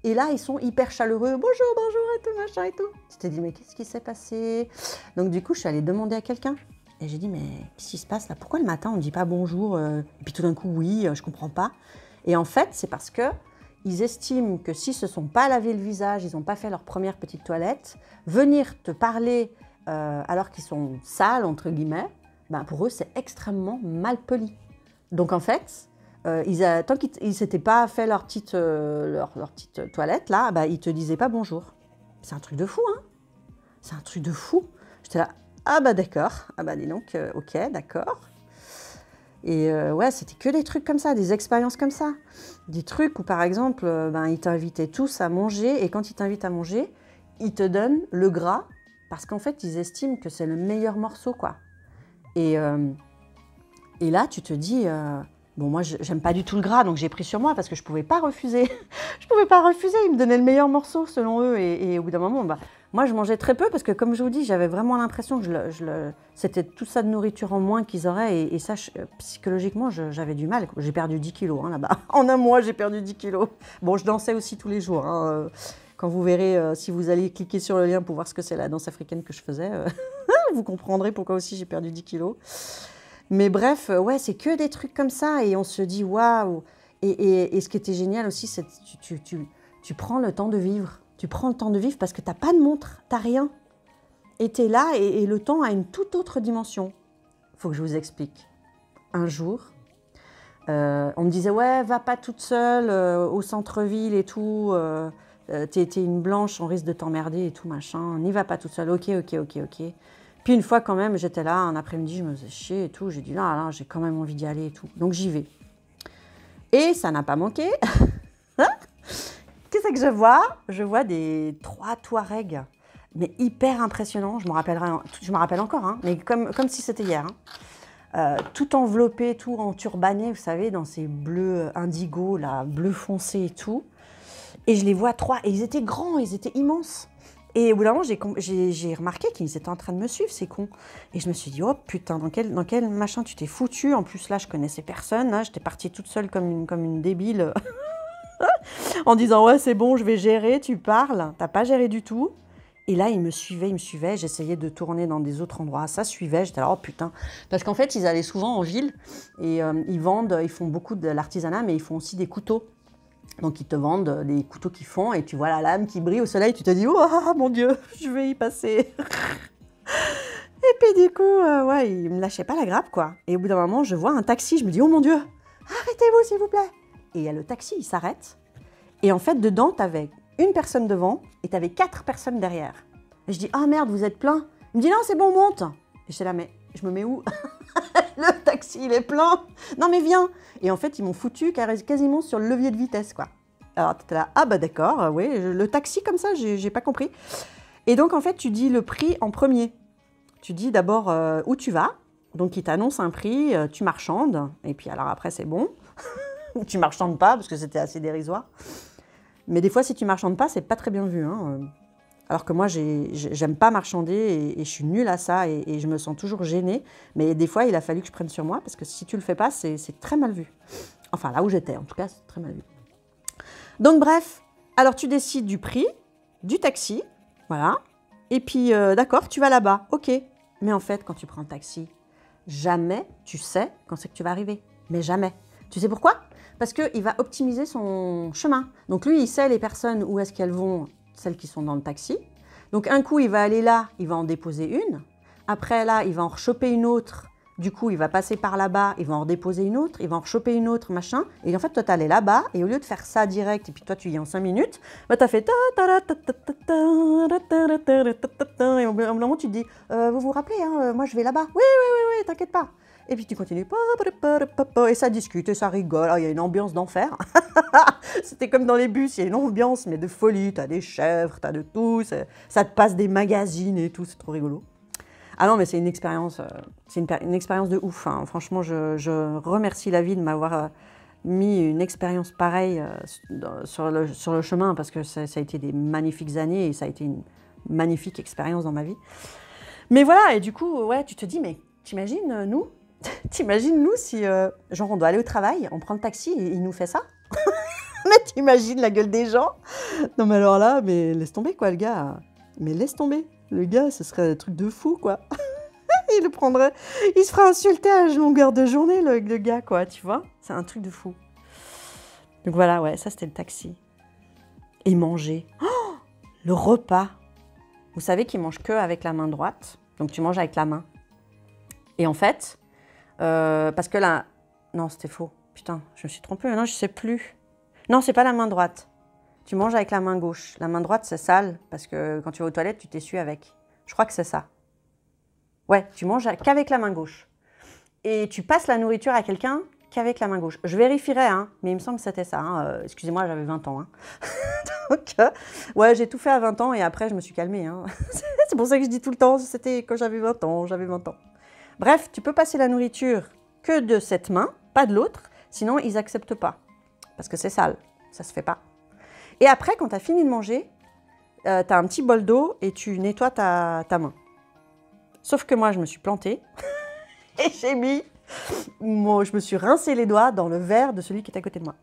et là, ils sont hyper chaleureux « bonjour, bonjour et tout, machin et tout ». Tu te dis « mais qu'est-ce qui s'est passé ?» Donc du coup, je suis allée demander à quelqu'un. Et j'ai dit « mais qu'est-ce qui se passe là? Pourquoi le matin, on ne dit pas bonjour ?» Et puis tout d'un coup, oui, je comprends pas. Et en fait, c'est parce que ils estiment que s'ils ne se sont pas lavé le visage, ils n'ont pas fait leur première petite toilette, venir te parler alors qu'ils sont sales, entre guillemets, pour eux, c'est extrêmement mal poli. Donc en fait, tant qu'ils ne s'étaient pas fait leur petite toilette, là, ils ne te disaient pas bonjour. C'est un truc de fou, hein? C'est un truc de fou. J'étais là, ah d'accord, dis donc, ok, d'accord. Et ouais, c'était que des trucs comme ça, des expériences comme ça. Des trucs où, par exemple, ils t'invitaient tous à manger, et quand ils t'invitent à manger, ils te donnent le gras, parce qu'en fait, ils estiment que c'est le meilleur morceau, quoi. Et là, tu te dis, bon, moi, j'aime pas du tout le gras, donc j'ai pris sur moi, parce que je pouvais pas refuser. Je pouvais pas refuser, ils me donnaient le meilleur morceau, selon eux, et au bout d'un moment, moi, je mangeais très peu, parce que, comme je vous dis, j'avais vraiment l'impression que c'était tout ça de nourriture en moins qu'ils auraient, et ça, psychologiquement, j'avais du mal. J'ai perdu 10 kilos, hein, là-bas. En un mois, j'ai perdu 10 kilos. Bon, je dansais aussi tous les jours, hein. Quand vous verrez, si vous allez cliquer sur le lien pour voir ce que c'est la danse africaine que je faisais, vous comprendrez pourquoi aussi j'ai perdu 10 kilos. Mais bref, ouais, c'est que des trucs comme ça, et on se dit waouh. Et ce qui était génial aussi, c'est que tu prends le temps de vivre. Tu prends le temps de vivre parce que tu n'as pas de montre, tu n'as rien. Et tu es là, et le temps a une toute autre dimension. Il faut que je vous explique. Un jour, on me disait « ouais, va pas toute seule au centre-ville et tout. T'es une blanche, on risque de t'emmerder et tout, machin. N'y va pas toute seule. Ok. » Puis une fois quand même, j'étais là, un après-midi, je me faisais chier et tout. J'ai dit là, j'ai quand même envie d'y aller et tout. Donc j'y vais. Et ça n'a pas manqué. Qu'est-ce que je vois? Je vois 3 Touaregs, mais hyper impressionnants. Je me rappelle encore, hein, mais comme si c'était hier. tout enveloppés, tout enturbanés, vous savez, dans ces bleus indigo, là, bleu foncé et tout. Et je les vois 3, et ils étaient grands, ils étaient immenses. Et au bout d'un moment, j'ai remarqué qu'ils étaient en train de me suivre, ces cons. Et je me suis dit, oh putain, dans quel machin tu t'es foutu? En plus, là, je connaissais personne. Là, j'étais partie toute seule comme une débile. En disant, ouais, c'est bon, je vais gérer, tu parles. T'as pas géré du tout. Et là, ils me suivaient. J'essayais de tourner dans des autres endroits. Ça suivait. J'étais là, oh putain. Parce qu'en fait, ils allaient souvent en ville. Et ils font beaucoup de l'artisanat, mais ils font aussi des couteaux. Donc, ils te vendent des couteaux qu'ils font et tu vois la lame qui brille au soleil. Tu te dis, oh mon Dieu, je vais y passer. Et puis, du coup, ouais, ils me lâchaient pas la grappe, quoi. Et au bout d'un moment, je vois un taxi. Je me dis, oh mon Dieu, arrêtez-vous, s'il vous plaît. Et il y a le taxi, il s'arrête. Et en fait, dedans, tu avais une personne devant et tu avais 4 personnes derrière. Et je dis, ah merde, vous êtes plein. Il me dit, non, c'est bon, monte. Et j'étais là, mais je me mets où? Le taxi, il est plein. Non, mais viens. Et en fait, ils m'ont foutu quasiment sur le levier de vitesse, quoi. Alors, tu étais là, ah bah d'accord, oui, le taxi comme ça, j'ai pas compris. Et donc, en fait, tu dis le prix en premier. Tu dis d'abord où tu vas. Donc, ils t'annoncent un prix, tu marchandes. Et puis, alors après, c'est bon. Tu marchandes pas, parce que c'était assez dérisoire. Mais des fois, si tu marchandes pas, c'est pas très bien vu, hein. Alors que moi, j'aime pas marchander et je suis nulle à ça et je me sens toujours gênée. Mais des fois, il a fallu que je prenne sur moi parce que si tu le fais pas, c'est très mal vu. Enfin, là où j'étais, en tout cas, c'est très mal vu. Donc bref, alors tu décides du prix, du taxi, voilà. Et puis, d'accord, tu vas là-bas, ok. Mais en fait, quand tu prends le taxi, jamais tu sais quand c'est que tu vas arriver. Mais jamais. Tu sais pourquoi? Parce qu'il va optimiser son chemin. Donc lui, il sait les personnes où est-ce qu'elles vont, celles qui sont dans le taxi. Donc un coup, il va aller là, il va en déposer une. Après là, il va en rechoper une autre. Du coup, il va passer par là-bas, il va en redéposer une autre, il va en rechoper une autre, machin. Et en fait, toi, tu allais là-bas, et au lieu de faire ça direct, et puis toi, tu y es en 5 minutes, bah, tu as fait... Et au bout d'un moment, tu te dis, vous vous rappelez, hein, moi, je vais là-bas. Oui, oui, oui, oui, t'inquiète pas. Et puis tu continues, et ça discute, et ça rigole. Il y a une ambiance d'enfer. C'était comme dans les bus, il y a une ambiance, mais de folie. T'as des chèvres, t'as de tout, ça te passe des magazines et tout, c'est trop rigolo. Ah non, mais c'est une expérience de ouf, hein. Franchement, je remercie la vie de m'avoir mis une expérience pareille sur le chemin, parce que ça a été des magnifiques années, et ça a été une magnifique expérience dans ma vie. Mais voilà, et du coup, ouais, tu te dis, mais t'imagines, nous si, genre, on doit aller au travail, on prend le taxi et il nous fait ça? Mais t'imagines la gueule des gens? Non, mais alors là, mais laisse tomber, quoi, le gars. Mais laisse tomber. Le gars, ce serait un truc de fou, quoi. Il se ferait insulter à longueur de journée, le gars, quoi, tu vois? C'est un truc de fou. Donc voilà, ouais, ça, c'était le taxi. Et manger. Oh, le repas. Vous savez qu'ils mangent que avec la main droite. Donc tu manges avec la main. Et en fait, parce que là... Non, c'était faux. Putain, je me suis trompée. Non, je sais plus. Non, c'est pas la main droite. Tu manges avec la main gauche. La main droite, c'est sale, parce que quand tu vas aux toilettes, tu t'essuies avec. Je crois que c'est ça. Ouais, tu manges qu'avec la main gauche. Et tu passes la nourriture à quelqu'un qu'avec la main gauche. Je vérifierai, hein, mais il me semble que c'était ça. Hein. Excusez-moi, j'avais 20 ans. Hein. Donc, ouais, j'ai tout fait à 20 ans et après, je me suis calmée. Hein. C'est pour ça que je dis tout le temps, c'était quand j'avais 20 ans, j'avais 20 ans. Bref, tu peux passer la nourriture que de cette main, pas de l'autre, sinon ils n'acceptent pas. Parce que c'est sale, ça se fait pas. Et après, quand tu as fini de manger, tu as un petit bol d'eau et tu nettoies ta main. Sauf que moi, je me suis plantée et je me suis rincé les doigts dans le verre de celui qui est à côté de moi.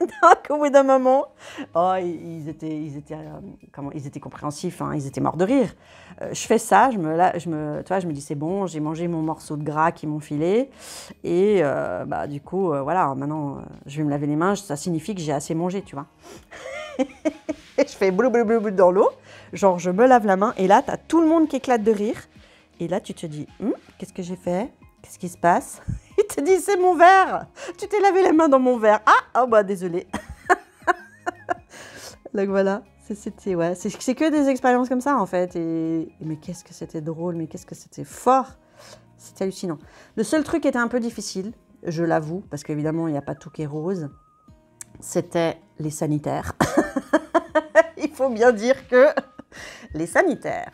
Donc, au bout d'un moment, oh, ils étaient compréhensifs, hein, ils étaient morts de rire. Je fais ça, tu vois, je me dis c'est bon, j'ai mangé mon morceau de gras qu'ils m'ont filé. Et bah, du coup, voilà, maintenant, je vais me laver les mains, ça signifie que j'ai assez mangé, tu vois. Je fais blou blou blou dans l'eau, genre je me lave la main, et là, tu as tout le monde qui éclate de rire. Et là, tu te dis, qu'est-ce que j'ai fait? Qu'est-ce qui se passe? Il te dit, c'est mon verre. Tu t'es lavé les mains dans mon verre. Ah, oh bah désolé. Donc voilà, c'est que des expériences comme ça en fait. Mais qu'est-ce que c'était drôle, mais qu'est-ce que c'était fort. C'était hallucinant. Le seul truc qui était un peu difficile, je l'avoue, parce qu'évidemment, il n'y a pas tout qui est rose, c'était les sanitaires. Il faut bien dire que les sanitaires.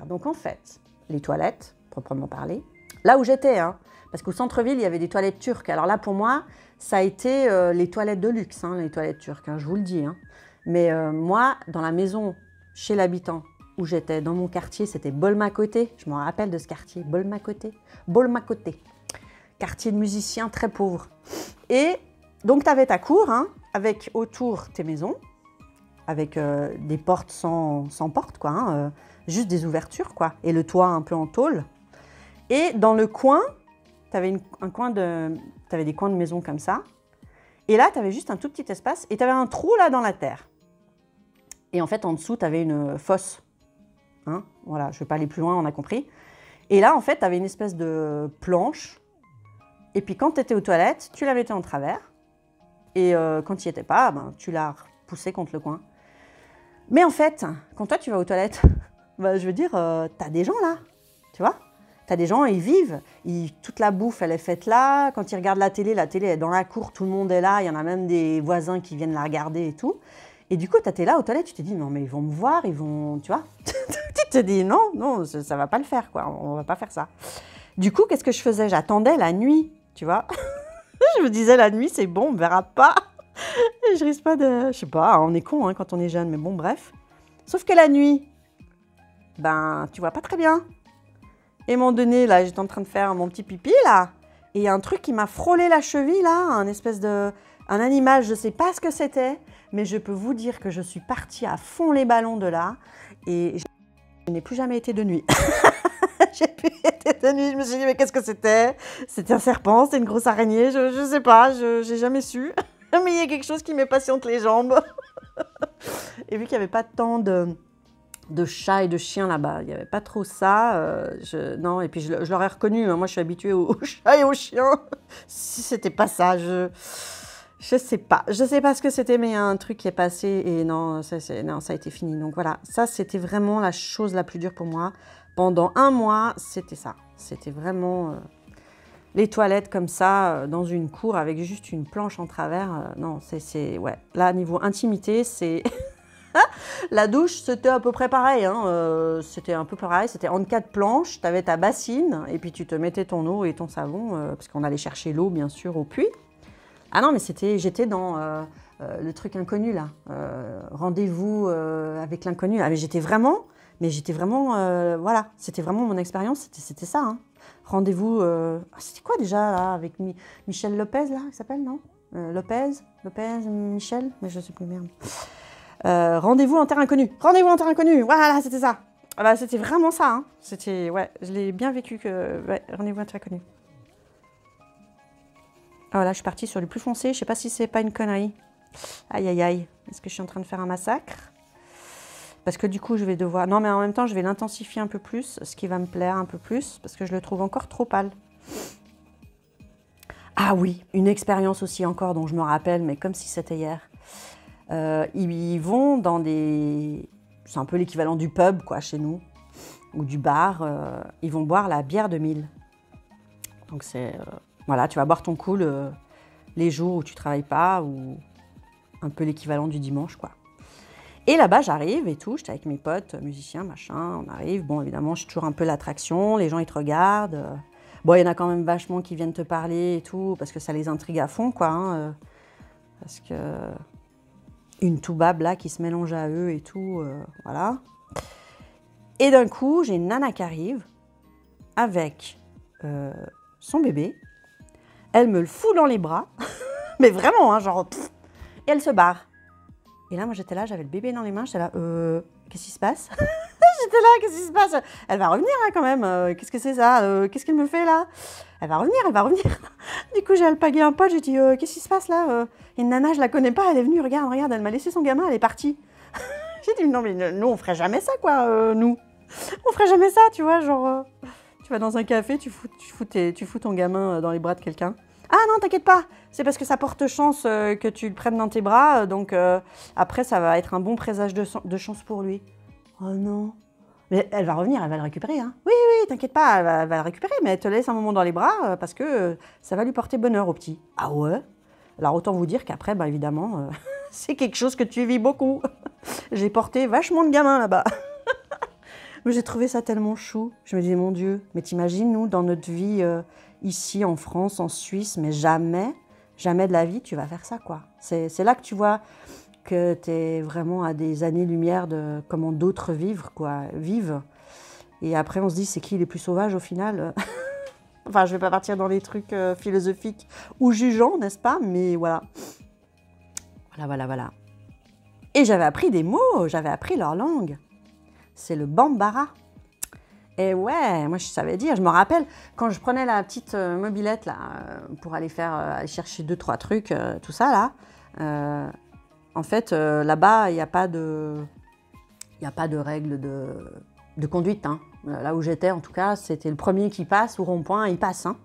Donc en fait, les toilettes, proprement parlé, Là où j'étais, hein, parce qu'au centre-ville, il y avait des toilettes turques. Alors là, pour moi, ça a été les toilettes de luxe, hein, les toilettes turques, hein, je vous le dis. Hein. Mais moi, dans la maison, chez l'habitant, où j'étais, dans mon quartier, c'était Bolma-Côté. Je me rappelle de ce quartier, Bolma-Côté. Bolma-Côté. Quartier de musiciens très pauvres. Et donc, tu avais ta cour, hein, avec autour tes maisons, avec des portes sans porte, quoi, hein, juste des ouvertures, quoi, et le toit un peu en tôle. Et dans le coin, tu avais des coins de maison comme ça. Et là, tu avais juste un tout petit espace et tu avais un trou là dans la terre. Et en fait, en dessous, tu avais une fosse. Hein, voilà, je ne vais pas aller plus loin, on a compris. Et là, en fait, tu avais une espèce de planche. Et puis, quand tu étais aux toilettes, tu la mettais en travers. Et quand tu n'y étais pas, ben, tu la repoussais contre le coin. Mais en fait, quand toi, tu vas aux toilettes, ben, je veux dire, tu as des gens là, tu vois. Tu as des gens, ils vivent, toute la bouffe, elle est faite là. Quand ils regardent la télé est dans la cour, tout le monde est là. Il y en a même des voisins qui viennent la regarder et tout. Et du coup, tu étais là aux toilettes, tu te dis, non, mais ils vont me voir, ils vont, tu vois. Tu te dis, non, ça va pas le faire, quoi. On va pas faire ça. Du coup, qu'est-ce que je faisais? J'attendais la nuit, tu vois. Je me disais, la nuit, c'est bon, on ne verra pas. Et je risque pas de... Je sais pas, on est con hein, quand on est jeune, mais bon, bref. Sauf que la nuit, ben, tu vois pas très bien. Et à un moment donné, là, j'étais en train de faire mon petit pipi, là. Et il y a un truc qui m'a frôlé la cheville, là. Un animal, je sais pas ce que c'était. Mais je peux vous dire que je suis partie à fond les ballons de là. Et je n'ai plus jamais été de nuit. J'ai plus été de nuit. Je me suis dit, mais qu'est-ce que c'était? C'était un serpent, c'était une grosse araignée. Je sais pas, j'ai jamais su. Mais il y a quelque chose qui m'épatiente les jambes. Et vu qu'il n'y avait pas tant de chats et de chiens là-bas, il n'y avait pas trop ça. Non, et puis je l'aurais reconnu. Hein. Moi, je suis habituée aux chats et aux chiens. Si c'était pas ça, je sais pas. Je sais pas ce que c'était, mais il y a un truc qui est passé et non, ça a été fini. Donc voilà, ça, c'était vraiment la chose la plus dure pour moi. Pendant un mois, c'était ça. C'était vraiment... les toilettes comme ça, dans une cour avec juste une planche en travers, non, ouais. Là, niveau intimité, c'est... La douche, c'était à peu près pareil. Hein, c'était un peu pareil, c'était en 4 planches, tu avais ta bassine, et puis tu te mettais ton eau et ton savon, parce qu'on allait chercher l'eau, bien sûr, au puits. Ah non, mais j'étais dans le truc inconnu, là. Rendez-vous avec l'inconnu. Ah, mais j'étais vraiment, voilà, c'était vraiment mon expérience, c'était ça, hein. Rendez-vous, c'était quoi déjà là, avec Michel Lopez, là, il s'appelle, non Lopez, Michel, mais je sais plus, merde. Rendez-vous en terre inconnue, voilà, c'était ça. Ah bah, c'était vraiment ça, hein. C'était, ouais, je l'ai bien vécu, ouais, rendez-vous en terre inconnue. Ah voilà, je suis partie sur le plus foncé, je sais pas si c'est pas une connerie. Aïe, aïe, aïe, est-ce que je suis en train de faire un massacre? Parce que du coup, je vais devoir... Non, mais en même temps, je vais l'intensifier un peu plus, ce qui va me plaire un peu plus, parce que je le trouve encore trop pâle. Ah oui, une expérience aussi encore dont je me rappelle, mais comme si c'était hier. Ils vont dans des... C'est un peu l'équivalent du pub, quoi, chez nous, ou du bar. Ils vont boire la bière de Mille. Donc c'est... voilà, tu vas boire ton coup les jours où tu travailles pas, ou un peu l'équivalent du dimanche, quoi. Et là-bas, j'arrive et tout, j'étais avec mes potes, musiciens, machin, on arrive. Bon, évidemment, je suis toujours un peu l'attraction, les gens, ils te regardent. Bon, il y en a quand même vachement qui viennent te parler et tout, parce que ça les intrigue à fond, quoi. Hein, parce que... Une toubab, là, qui se mélange à eux et tout, voilà. Et d'un coup, j'ai une nana qui arrive avec son bébé. Elle me le fout dans les bras, mais vraiment, hein, genre... Pff, et elle se barre. Et là, moi, j'étais là, j'avais le bébé dans les mains, j'étais là, qu'est-ce qui se passe? J'étais là, qu'est-ce qui se passe? Elle va revenir, là, quand même, qu'est-ce que c'est ça? Qu'est-ce qu'elle me fait, là? Elle va revenir. Du coup, j'ai alpagué un pote, j'ai dit, qu'est-ce qui se passe, là? Une nana, je la connais pas, elle est venue, regarde, elle m'a laissé son gamin, elle est partie. J'ai dit, non, mais nous, on ferait jamais ça, quoi, nous. On ferait jamais ça, tu vois, genre, tu vas dans un café, tu fous ton gamin dans les bras de quelqu'un. Ah non, t'inquiète pas, c'est parce que ça porte chance que tu le prennes dans tes bras, donc après, ça va être un bon présage de chance pour lui. Oh non. Mais elle va revenir, elle va le récupérer, hein. Oui, t'inquiète pas, elle va le récupérer, mais elle te laisse un moment dans les bras parce que ça va lui porter bonheur au petit. Ah ouais? Alors autant vous dire qu'après, bah, évidemment, c'est quelque chose que tu vis beaucoup. J'ai porté vachement de gamins là-bas. Mais j'ai trouvé ça tellement chou. Je me disais, mon Dieu, mais t'imagines, nous, dans notre vie ici, en France, en Suisse, mais jamais, jamais de la vie, tu vas faire ça, quoi. C'est là que tu vois que tu es vraiment à des années-lumière de comment d'autres vivent. Et après, on se dit, c'est qui les plus sauvages au final? Enfin, je ne vais pas partir dans les trucs philosophiques ou jugeants, n'est-ce pas? Mais voilà. Voilà. Et j'avais appris des mots, j'avais appris leur langue. C'est le Bambara. Et ouais, moi je savais dire, je me rappelle, quand je prenais la petite mobilette là, pour aller chercher 2-3 trucs, tout ça là, en fait, là-bas, il n'y a pas de règle de conduite. Hein. Là où j'étais, en tout cas, c'était le premier qui passe au rond-point, il passe. Hein.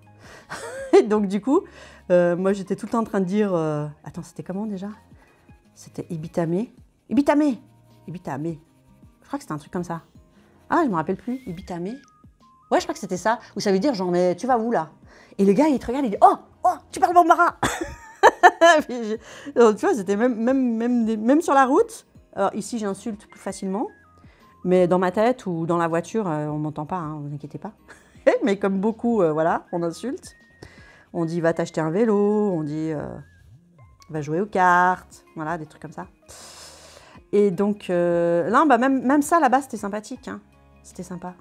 Et donc, du coup, moi, j'étais tout le temps en train de dire... Attends, c'était comment déjà? C'était Ibitame. Ibitame. Je crois que c'était un truc comme ça. Ah, je ne me rappelle plus. Ibitame. Ouais, je crois que c'était ça. Où ça veut dire, genre, mais tu vas où, là? Et le gars, il te regarde, il dit, oh, tu parles Bambara. Donc, tu vois, c'était même sur la route. Alors, ici, j'insulte plus facilement. Mais dans ma tête ou dans la voiture, on ne m'entend pas, hein, vous inquiétez pas. Mais comme beaucoup, voilà, on insulte. On dit va t'acheter un vélo, on dit va jouer aux cartes, voilà, des trucs comme ça. Et donc là, bah, même ça là-bas, c'était sympathique. Hein. C'était sympa.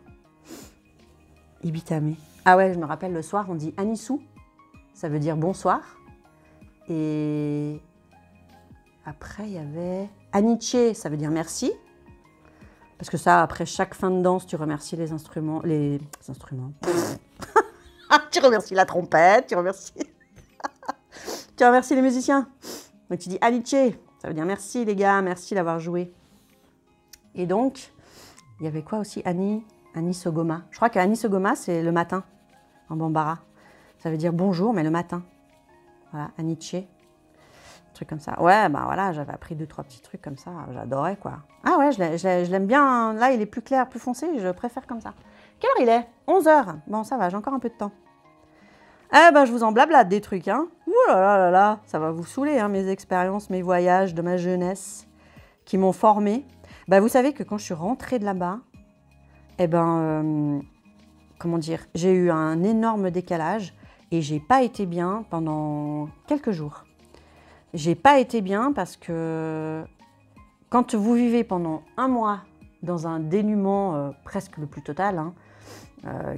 Ibitame. Ah ouais, je me rappelle le soir, on dit Anisou, ça veut dire bonsoir. Et après, il y avait Aniche, ça veut dire merci. Parce que ça, après chaque fin de danse, tu remercies les instruments. Tu remercies la trompette, tu remercies les musiciens. Donc tu dis Aniche, ça veut dire merci les gars, merci d'avoir joué. Et donc, il y avait quoi aussi? Ani Sogoma. Je crois qu'Ani Sogoma, c'est le matin, en Bambara. Ça veut dire bonjour, mais le matin. Voilà, Aniche. Truc comme ça. Ouais, bah voilà, j'avais appris 2-3 petits trucs comme ça. J'adorais, quoi. Ah ouais, je l'aime bien. Là, il est plus clair, plus foncé. Je préfère comme ça. Quelle heure il est? 11 h. Bon, ça va, j'ai encore un peu de temps. Eh ben, je vous en blablate des trucs, hein. Ouh là là, ça va vous saouler, hein, mes expériences, mes voyages de ma jeunesse qui m'ont formée. Bah, vous savez que quand je suis rentrée de là-bas, eh ben, comment dire, j'ai eu un énorme décalage et j'ai pas été bien pendant quelques jours. J'ai pas été bien parce que quand vous vivez pendant un mois dans un dénuement presque le plus total, hein,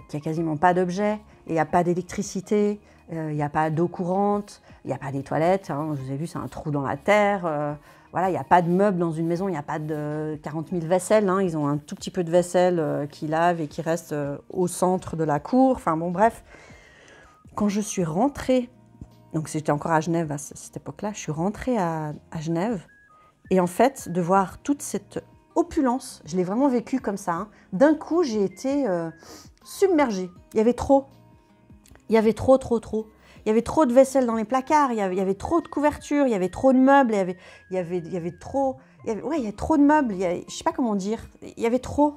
qu'il n'y a quasiment pas d'objets, il n'y a pas d'électricité, il n'y a pas d'eau courante, il n'y a pas des toilettes, hein, je vous ai vu, c'est un trou dans la terre, voilà, il n'y a pas de meubles dans une maison, il n'y a pas de 40 000 vaisselles, hein, ils ont un tout petit peu de vaisselle qui lave et qui reste au centre de la cour, enfin bon bref. Quand je suis rentrée, donc j'étais encore à Genève à cette époque-là, je suis rentrée à Genève et en fait de voir toute cette opulence, je l'ai vraiment vécu comme ça, hein. D'un coup j'ai été submergée, il y avait trop. Il y avait trop. Il y avait trop de vaisselle dans les placards, il y avait trop de couvertures, il y avait trop de meubles, il y avait trop de meubles, je ne sais pas comment dire, il y avait trop.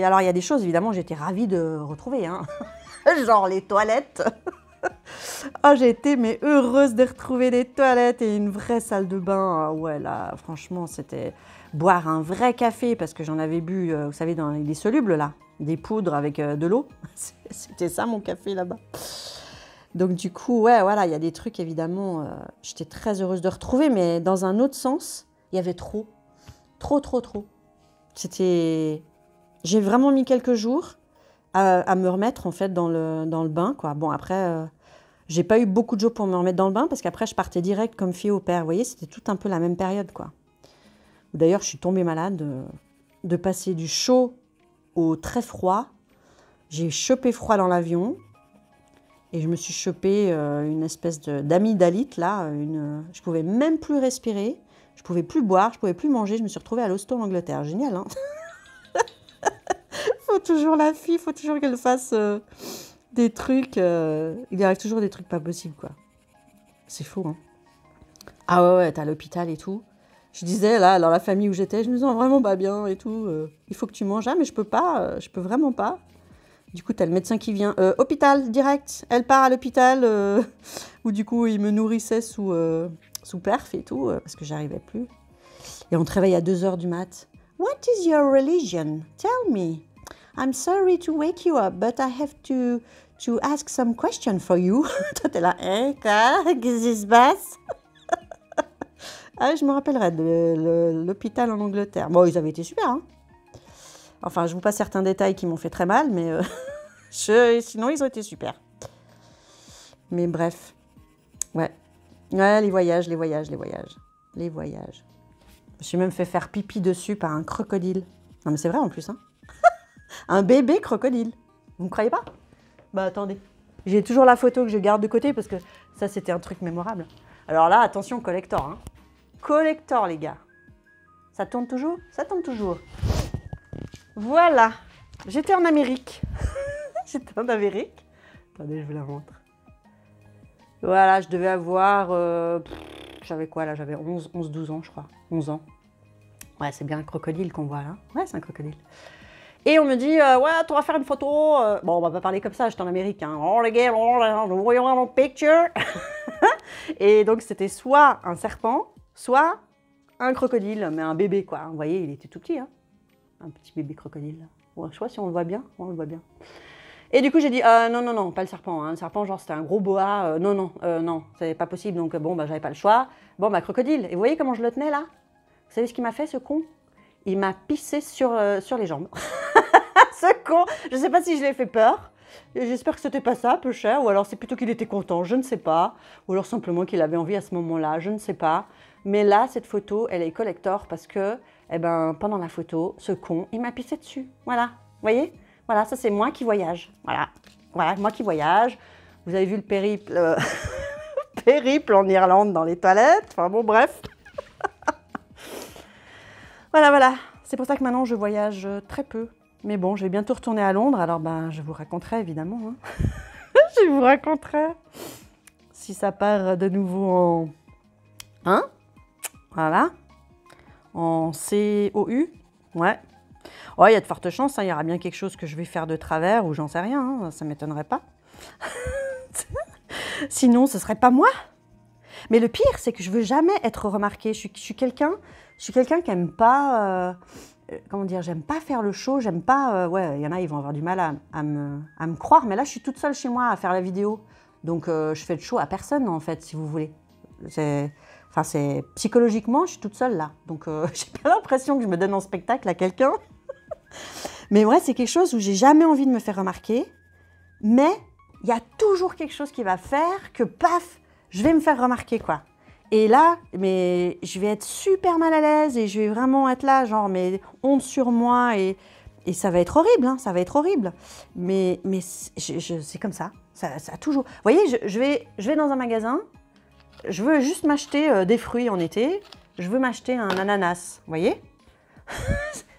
Alors il y a des choses, évidemment, j'étais ravie de retrouver, hein. Genre les toilettes. Oh, j'ai été mais heureuse de retrouver des toilettes et une vraie salle de bain. Ouais, là, franchement, c'était boire un vrai café parce que j'en avais bu, vous savez, dans les solubles, là, des poudres avec de l'eau. C'était ça, mon café, là-bas. Donc, du coup, ouais, voilà, il y a des trucs, évidemment, j'étais très heureuse de retrouver, mais dans un autre sens, il y avait trop. C'était... J'ai vraiment mis quelques jours à me remettre, en fait, dans le bain, quoi. Bon, après... J'ai pas eu beaucoup de jours pour me remettre dans le bain parce qu'après, je partais direct comme fille au père. Vous voyez, c'était tout un peu la même période, quoi. D'ailleurs, je suis tombée malade de passer du chaud au très froid. J'ai chopé froid dans l'avion et je me suis chopé une espèce d'amygdalite, là. Je pouvais même plus respirer, je pouvais plus boire, je pouvais plus manger. Je me suis retrouvée à l'hosto en Angleterre. Génial, hein. Faut toujours la fille, faut toujours qu'elle fasse... des trucs, il arrive toujours des trucs pas possibles, quoi. C'est fou, hein. Ah ouais, t'es à l'hôpital et tout. Je disais, là, dans la famille où j'étais, je me sens vraiment pas bien et tout. Il faut que tu manges. Ah, mais je peux pas, je peux vraiment pas. Du coup, t'as le médecin qui vient. Hôpital, direct. Elle part à l'hôpital où du coup, il me nourrissait sous perf et tout, parce que j'arrivais plus. Et on te réveille à 2 h du mat. What is your religion? Tell me. I'm sorry to wake you up, but I have to ask some questions for you. Toi, t'es là, hein, quoi? Qu'est-ce qui se passe? Ah, je me rappellerai de l'hôpital en Angleterre. Bon, ils avaient été super, hein. Enfin, je vous passe certains détails qui m'ont fait très mal, mais sinon, ils ont été super. Mais bref. Ouais. Ouais, les voyages. Je me suis même fait faire pipi dessus par un crocodile. Non, mais c'est vrai en plus, hein. Un bébé crocodile. Vous me croyez pas? Bah, attendez. J'ai toujours la photo que je garde de côté parce que ça, c'était un truc mémorable. Alors là, attention, collector, hein. Collector, les gars. Ça tourne toujours? Ça tourne toujours. Voilà. J'étais en Amérique. Attendez, je vous la montre. Voilà, je devais avoir... j'avais quoi là? J'avais 11-12 ans, je crois. 11 ans. Ouais, c'est bien un crocodile qu'on voit là. Ouais, c'est un crocodile. Et on me dit, ouais, tu vas faire une photo. Bon, on va pas parler comme ça, j'étais en Amérique. Hein. Oh les gars, voyons mon picture. Et donc, c'était soit un serpent, soit un crocodile, mais un bébé, quoi. Vous voyez, il était tout petit, hein. Un petit bébé crocodile. Ouais, je sais pas si on le voit bien. Ouais, on le voit bien. Et du coup, j'ai dit, non, pas le serpent. Hein. Le serpent, genre, c'était un gros boa. Non, c'est pas possible. Donc, bon, bah, j'avais pas le choix. Bon, bah, crocodile. Et vous voyez comment je le tenais, là? Vous savez ce qu'il m'a fait, ce con? Il m'a pissé sur les jambes. Ce con! Je sais pas si je l'ai fait peur. J'espère que c'était pas ça, peu cher. Ou alors, c'est plutôt qu'il était content, je ne sais pas. Ou alors, simplement qu'il avait envie à ce moment-là, je ne sais pas. Mais là, cette photo, elle est collector parce que, eh ben, pendant la photo, ce con, il m'a pissé dessus. Voilà. Vous voyez? Voilà, ça c'est moi qui voyage. Voilà, moi qui voyage. Vous avez vu le périple, périple en Irlande dans les toilettes. Enfin bon, bref. Voilà. C'est pour ça que maintenant je voyage très peu. Mais bon, je vais bientôt retourner à Londres. Alors ben, je vous raconterai évidemment. Hein. Je vous raconterai si ça part de nouveau en... Hein? Voilà. En COU. Ouais. Oh, il y a de fortes chances, hein, il y aura bien quelque chose que je vais faire de travers ou j'en sais rien, hein, ça ne m'étonnerait pas. Sinon, ce ne serait pas moi. Mais le pire, c'est que je ne veux jamais être remarquée. Je suis quelqu'un qui n'aime pas, comment dire, j'aime pas faire le show, j'aime pas, ouais, il y en a, ils vont avoir du mal à me croire, mais là, je suis toute seule chez moi à faire la vidéo. Donc, je fais le show à personne, en fait, si vous voulez. Enfin, psychologiquement, je suis toute seule là. Donc, j'ai pas l'impression que je me donne en spectacle à quelqu'un. Mais ouais, c'est quelque chose où j'ai jamais envie de me faire remarquer. Mais il y a toujours quelque chose qui va faire que, paf, je vais me faire remarquer, quoi. Et là, mais je vais être super mal à l'aise et je vais vraiment être là, genre, mais honte sur moi et ça va être horrible, hein, ça va être horrible. Mais c'est comme ça. Ça a toujours... Vous voyez, je vais dans un magasin, je veux juste m'acheter des fruits en été, je veux m'acheter un ananas, vous voyez?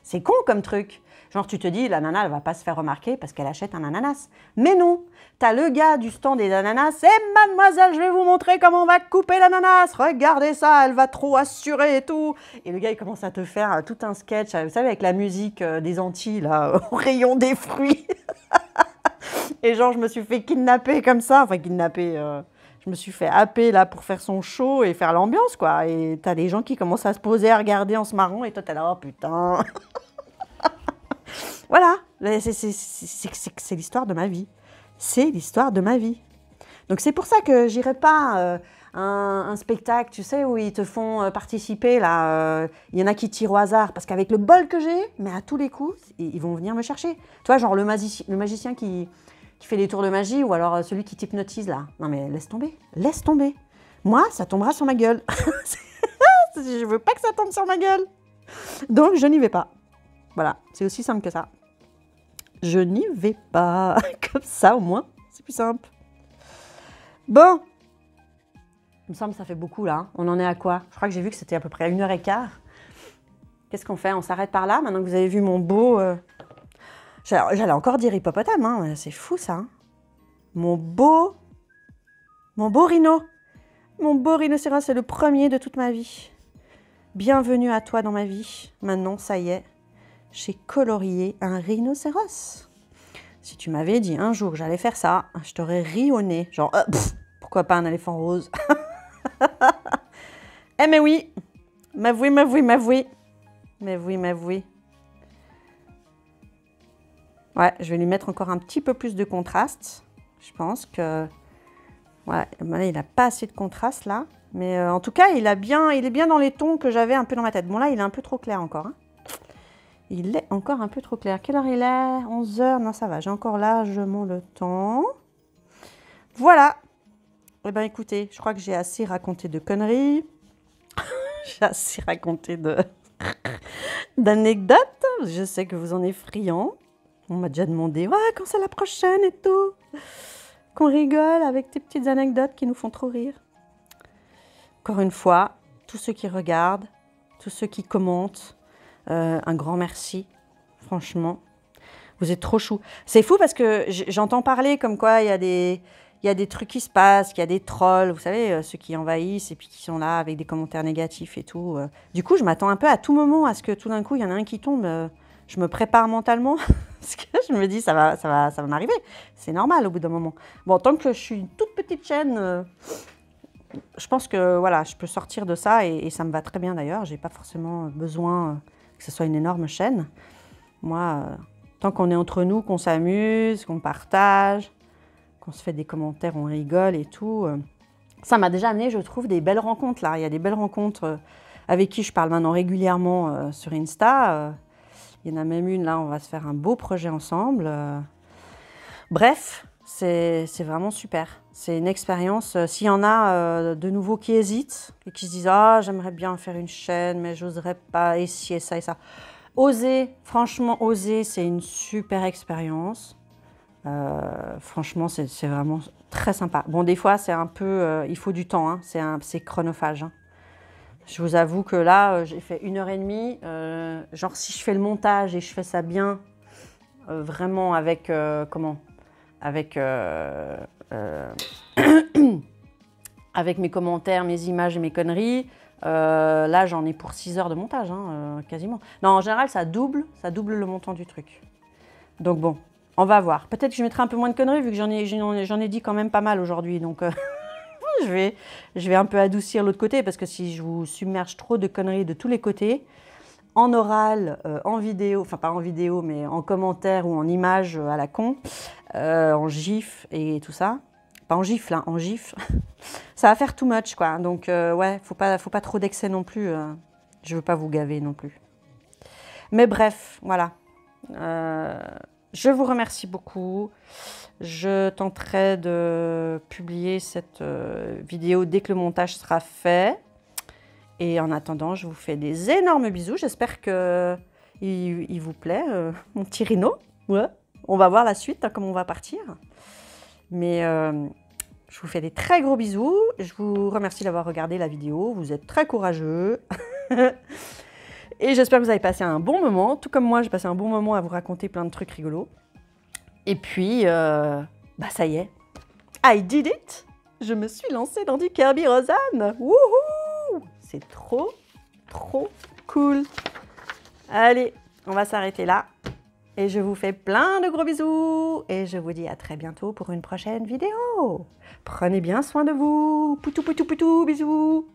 C'est con comme truc. Genre, tu te dis, la nana, elle va pas se faire remarquer parce qu'elle achète un ananas. Mais non, t'as le gars du stand des ananas. Eh, mademoiselle, je vais vous montrer comment on va couper l'ananas. Regardez ça, elle va trop assurer et tout. Et le gars, il commence à te faire tout un sketch, vous savez, avec la musique des Antilles, là, au rayon des fruits. Et genre, je me suis fait kidnapper comme ça. Enfin, kidnapper... Je me suis fait happer là pour faire son show et faire l'ambiance, quoi. Et t'as des gens qui commencent à se poser, à regarder en se marrant, et toi t'es là, oh putain. Voilà, c'est l'histoire de ma vie. C'est l'histoire de ma vie. Donc c'est pour ça que j'irai pas un spectacle, tu sais, où ils te font participer, là. Il y en a qui tirent au hasard, parce qu'avec le bol que j'ai, mais à tous les coups, ils vont venir me chercher. Tu vois, genre le magicien qui fait des tours de magie, ou alors celui qui t'hypnotise, là. Non mais laisse tomber, laisse tomber. Moi, ça tombera sur ma gueule. Je veux pas que ça tombe sur ma gueule. Donc, je n'y vais pas. Voilà, c'est aussi simple que ça. Je n'y vais pas. Comme ça, au moins, c'est plus simple. Bon. Il me semble que ça fait beaucoup, là. On en est à quoi? Je crois que j'ai vu que c'était à peu près à 1h15. Qu'est-ce qu'on fait? On s'arrête par là, maintenant que vous avez vu mon beau... J'allais encore dire hippopotame, hein. C'est fou, ça. Hein. Mon beau rhino. Mon beau rhinocéros, c'est le premier de toute ma vie. Bienvenue à toi dans ma vie. Maintenant, ça y est, j'ai colorié un rhinocéros. Si tu m'avais dit un jour que j'allais faire ça, je t'aurais ri au nez. Genre, pourquoi pas un éléphant rose? Eh mais oui, m'avouez. Mais oui, mais oui. Ouais, je vais lui mettre encore un petit peu plus de contraste. Je pense que... Ouais, il n'a pas assez de contraste là. Mais en tout cas, il est bien dans les tons que j'avais un peu dans ma tête. Bon là, il est un peu trop clair encore. Hein. Il est encore un peu trop clair. Quelle heure il est? 11 h. Non, ça va. J'ai encore largement le temps. Voilà. Eh bien, écoutez, je crois que j'ai assez raconté de conneries. J'ai assez raconté d'anecdotes. Je sais que vous en êtes friands. On m'a déjà demandé, ouais, quand c'est la prochaine et tout. Qu'on rigole avec tes petites anecdotes qui nous font trop rire. Encore une fois, tous ceux qui regardent, tous ceux qui commentent, un grand merci, franchement. Vous êtes trop chou. C'est fou parce que j'entends parler comme quoi il y a des trucs qui se passent, qu'il y a des trolls, vous savez, ceux qui envahissent et puis qui sont là avec des commentaires négatifs et tout. Du coup, je m'attends un peu à tout moment à ce que tout d'un coup, il y en a un qui tombe. Je me prépare mentalement parce que je me dis, ça va m'arriver. C'est normal au bout d'un moment. Bon, tant que je suis une toute petite chaîne, je pense que voilà, je peux sortir de ça et ça me va très bien d'ailleurs. J'ai pas forcément besoin que ce soit une énorme chaîne. Moi, tant qu'on est entre nous, qu'on s'amuse, qu'on partage, qu'on se fait des commentaires, on rigole et tout. Ça m'a déjà amené, je trouve, des belles rencontres là. Il y a des belles rencontres avec qui je parle maintenant régulièrement sur Insta. Il y en a même une là, on va se faire un beau projet ensemble. Bref, c'est vraiment super. C'est une expérience. S'il y en a de nouveaux qui hésitent et qui se disent « Ah, j'aimerais bien faire une chaîne, mais j'oserais pas, et ci et ça et ça ». Oser, franchement, oser, c'est une super expérience. Franchement, c'est vraiment très sympa. Bon, des fois, c'est un peu... il faut du temps, hein, c'est chronophage. Hein. Je vous avoue que là, j'ai fait 1 h 30. Genre, si je fais le montage et je fais ça bien, vraiment avec... comment? Avec... avec mes commentaires, mes images et mes conneries. Là, j'en ai pour 6 heures de montage, hein, quasiment. Non, en général, ça double le montant du truc. Donc bon, on va voir. Peut-être que je mettrai un peu moins de conneries, vu que j'en ai dit quand même pas mal aujourd'hui. Donc je vais un peu adoucir l'autre côté, parce que si je vous submerge trop de conneries de tous les côtés, en oral, en vidéo, enfin pas en vidéo, mais en commentaire ou en image à la con, en gif et tout ça, pas en gif là, en gif, ça va faire too much quoi. Donc ouais, faut pas trop d'excès non plus. Je veux pas vous gaver non plus. Mais bref, voilà. Je vous remercie beaucoup. Je tenterai de publier cette vidéo dès que le montage sera fait. Et en attendant, je vous fais des énormes bisous. J'espère qu'il vous plaît, mon petit rhino. Ouais. On va voir la suite, hein, comment on va partir. Mais je vous fais des très gros bisous. Je vous remercie d'avoir regardé la vidéo. Vous êtes très courageux. Et j'espère que vous avez passé un bon moment. Tout comme moi, j'ai passé un bon moment à vous raconter plein de trucs rigolos. Et puis, bah ça y est. I did it! Je me suis lancée dans du Kirby Rosanne. Wouhou! C'est trop, trop cool. Allez, on va s'arrêter là. Et je vous fais plein de gros bisous. Et je vous dis à très bientôt pour une prochaine vidéo. Prenez bien soin de vous. Poutou, poutou, poutou, bisous.